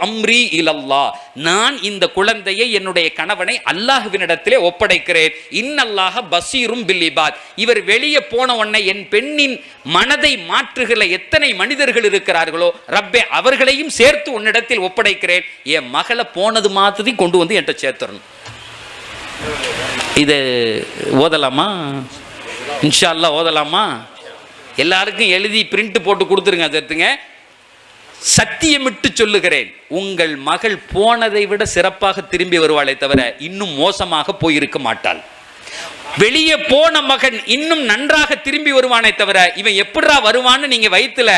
அம்ரி இலல்லாஹ், நான் இந்த குழந்தையை என்னுடைய கணவனை அல்லாஹ்வினிடத்திலே ஒப்படைக்கிறேன். இன்னல்லாஹ பஸீரும் பில் இபாத். இவர் வெளியே போன உடனே என் பெண்ணின் மனதை மாற்றுகிற எத்தனை மனிதர்கள் இருக்கிறார்களோ ரப்பே அவர்களையும் சேர்த்து உன்னிடத்தில் ஒப்படைக்கிறேன். என் மகளை போனது மாதிரி கொண்டு வந்து என்கிட்ட சேர்த்துறணும். இது ஓதலாமா? இன்ஷா அல்லாஹ் ஓதலாமா? எல்லாருக்கும் எழுதி பிரிண்ட் போட்டு கொடுத்துருங்க. சேர்த்துங்க. சத்தியமிட்டு சொல்லுகிறேன், உங்கள் மகள் போனதை விட சிறப்பாக திரும்பி வருவாளே தவிர இன்னும் மோசமாக போயிருக்க மாட்டாள். வெளியே போன மகன் இன்னும் நன்றாக திரும்பி வருவானே தவிர இவன் எப்படிரா வருவான்னு நீங்க வயிற்றுல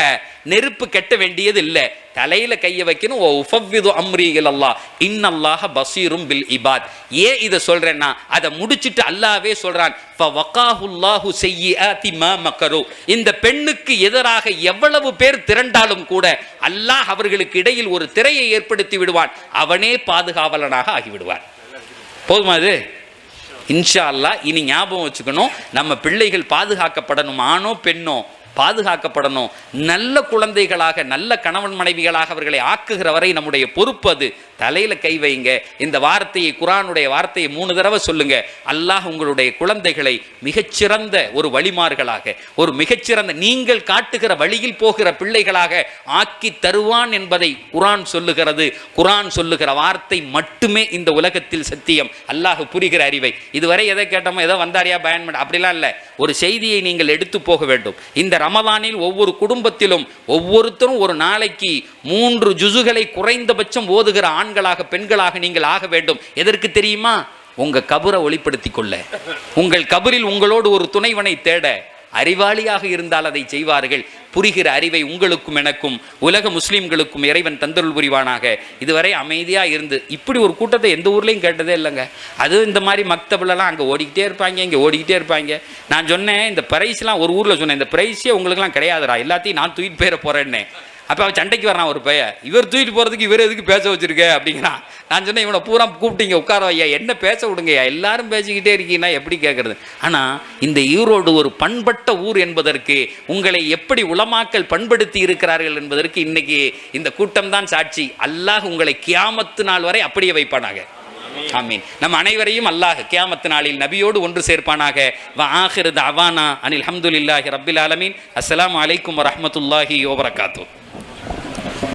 நெருப்பு கட்ட வேண்டியது இல்லை. தலையில கையை வைக்கணும். உஃபவ்விது அம்ரி இலல்லாஹ் இன்னல்லாஹ பஸீரும் பில் இபாத். ஏன் இதை சொல்றேன்னா அதை முடிச்சிட்டு அல்லாஹ்வே சொல்றான், ஃபவகாஹுல்லாஹு ஸய்யிஆதி மா மக்கரு. இந்த பெண்ணுக்கு எதிராக எவ்வளவு பேர் திரண்டாலும் கூட அல்லாஹ் அவர்களுக்கு இடையில் ஒரு திரையை ஏற்படுத்தி விடுவான். அவனே பாதுகாவலனாக ஆகிவிடுவான். போதுமா? இது இன்ஷா அல்லாஹ். இனி ஞாபகம் வச்சுக்கணும், நம்ம பிள்ளைகள் பாதுகாக்கப்படணும். ஆணோ பெண்ணோ பாதுகாக்கப்படணும். நல்ல குழந்தைகளாக நல்ல கணவன் மனைவிகளாக அவர்களை ஆக்குகிற வரை நம்முடைய பொறுப்பு அது. தலையில கை வைங்க. இந்த வார்த்தையை, குர்ஆனுடைய வார்த்தையை 3 தடவை சொல்லுங்க. அல்லாஹ் உங்களுடைய குழந்தைகளை மிகச்சிறந்த ஒரு வழிமார்களாக, ஒரு மிகச்சிறந்த நீங்கள் காட்டுகிற வழியில் போகிற பிள்ளைகளாக ஆக்கி தருவான் என்பதை குர்ஆன் சொல்லுகிறது. குர்ஆன் சொல்லுகிற வார்த்தை மட்டுமே இந்த உலகத்தில் சத்தியம். அல்லாஹ் புரிகிற அறிவை. இதுவரை எதை கேட்டோமோ ஏதோ வந்தாரியா பயன் பண்ண அப்படிலாம் இல்லை. ஒரு செய்தியை நீங்கள் எடுத்து போக வேண்டும். இந்த ரமலானில் ஒவ்வொரு குடும்பத்திலும் ஒவ்வொருத்தரும் ஒரு நாளைக்கு 3 ஜுசுகளை குறைந்தபட்சம் ஓதுகிற ஆண்களாக பெண்களாக நீங்கள் ஆக வேண்டும். எதற்கு தெரியுமா? உங்க கபரை ஒளிப்படுத்திக் கொள்ள, உங்கள் கபரில் உங்களோடு ஒரு துணைவனை தேட, அறிவாளியாக இருந்தால் அதை செய்வார்கள். புரிகிற அறிவை உங்களுக்கும் எனக்கும் உலக முஸ்லீம்களுக்கும் இறைவன் தந்தருள் புரிவானாக. இதுவரை அமைதியாக இருந்து இப்படி ஒரு கூட்டத்தை எந்த ஊர்லேயும் கேட்டதே இல்லைங்க. அது இந்த மாதிரி மக்தபுலலாம் அங்கே ஓடிக்கிட்டே இருப்பாங்க, இங்கே ஓடிக்கிட்டே இருப்பாங்க. நான் சொன்னேன், இந்த ப்ரைஸ்லாம் ஒரு ஊரில் சொன்னேன், இந்த ப்ரைஸே உங்களுக்குலாம் கிடையாதுடா, எல்லாத்தையும் நான் தூக்கிட்டு போயிட போகிறேன்னே. அப்போ அவன் சண்டைக்கு வரான் ஒரு பையன், இவர் தூக்கிட்டு போகிறதுக்கு இவர் எதுக்கு பேச வச்சுருக்க அப்படிங்கிறான். நான் சொன்னேன், இவனை பூரா கூப்பிட்டீங்க உட்கார ஐயா, என்ன பேச விடுங்கய்யா, எல்லாரும் பேசிக்கிட்டே இருக்கீங்கன்னா எப்படி கேட்குறது. ஆனால் இந்த ஈரோடு ஒரு பண்பட்ட ஊர் என்பதற்கு உங்களை எப்படி உலமாக்கள் பண்படுத்தி இருக்கிறார்கள் என்பதற்கு இன்னைக்கு இந்த கூட்டம் தான் சாட்சி. அல்லாஹ் உங்களை கியாமத்து நாள் வரை அப்படியே வைப்பானாக. ஆமீன். நம் அனைவரையும் அல்லாஹ் கியாமத்து நாளில் நபியோடு ஒன்று சேர்ப்பானாக. வ ஆகிரு தஅவானா அனில் ஹம்துலில்லாஹி ரப்பில் ஆலமீன். அஸ்ஸலாமு அலைக்கும் வரஹ்மத்துல்லாஹி வபரகாத்துஹு.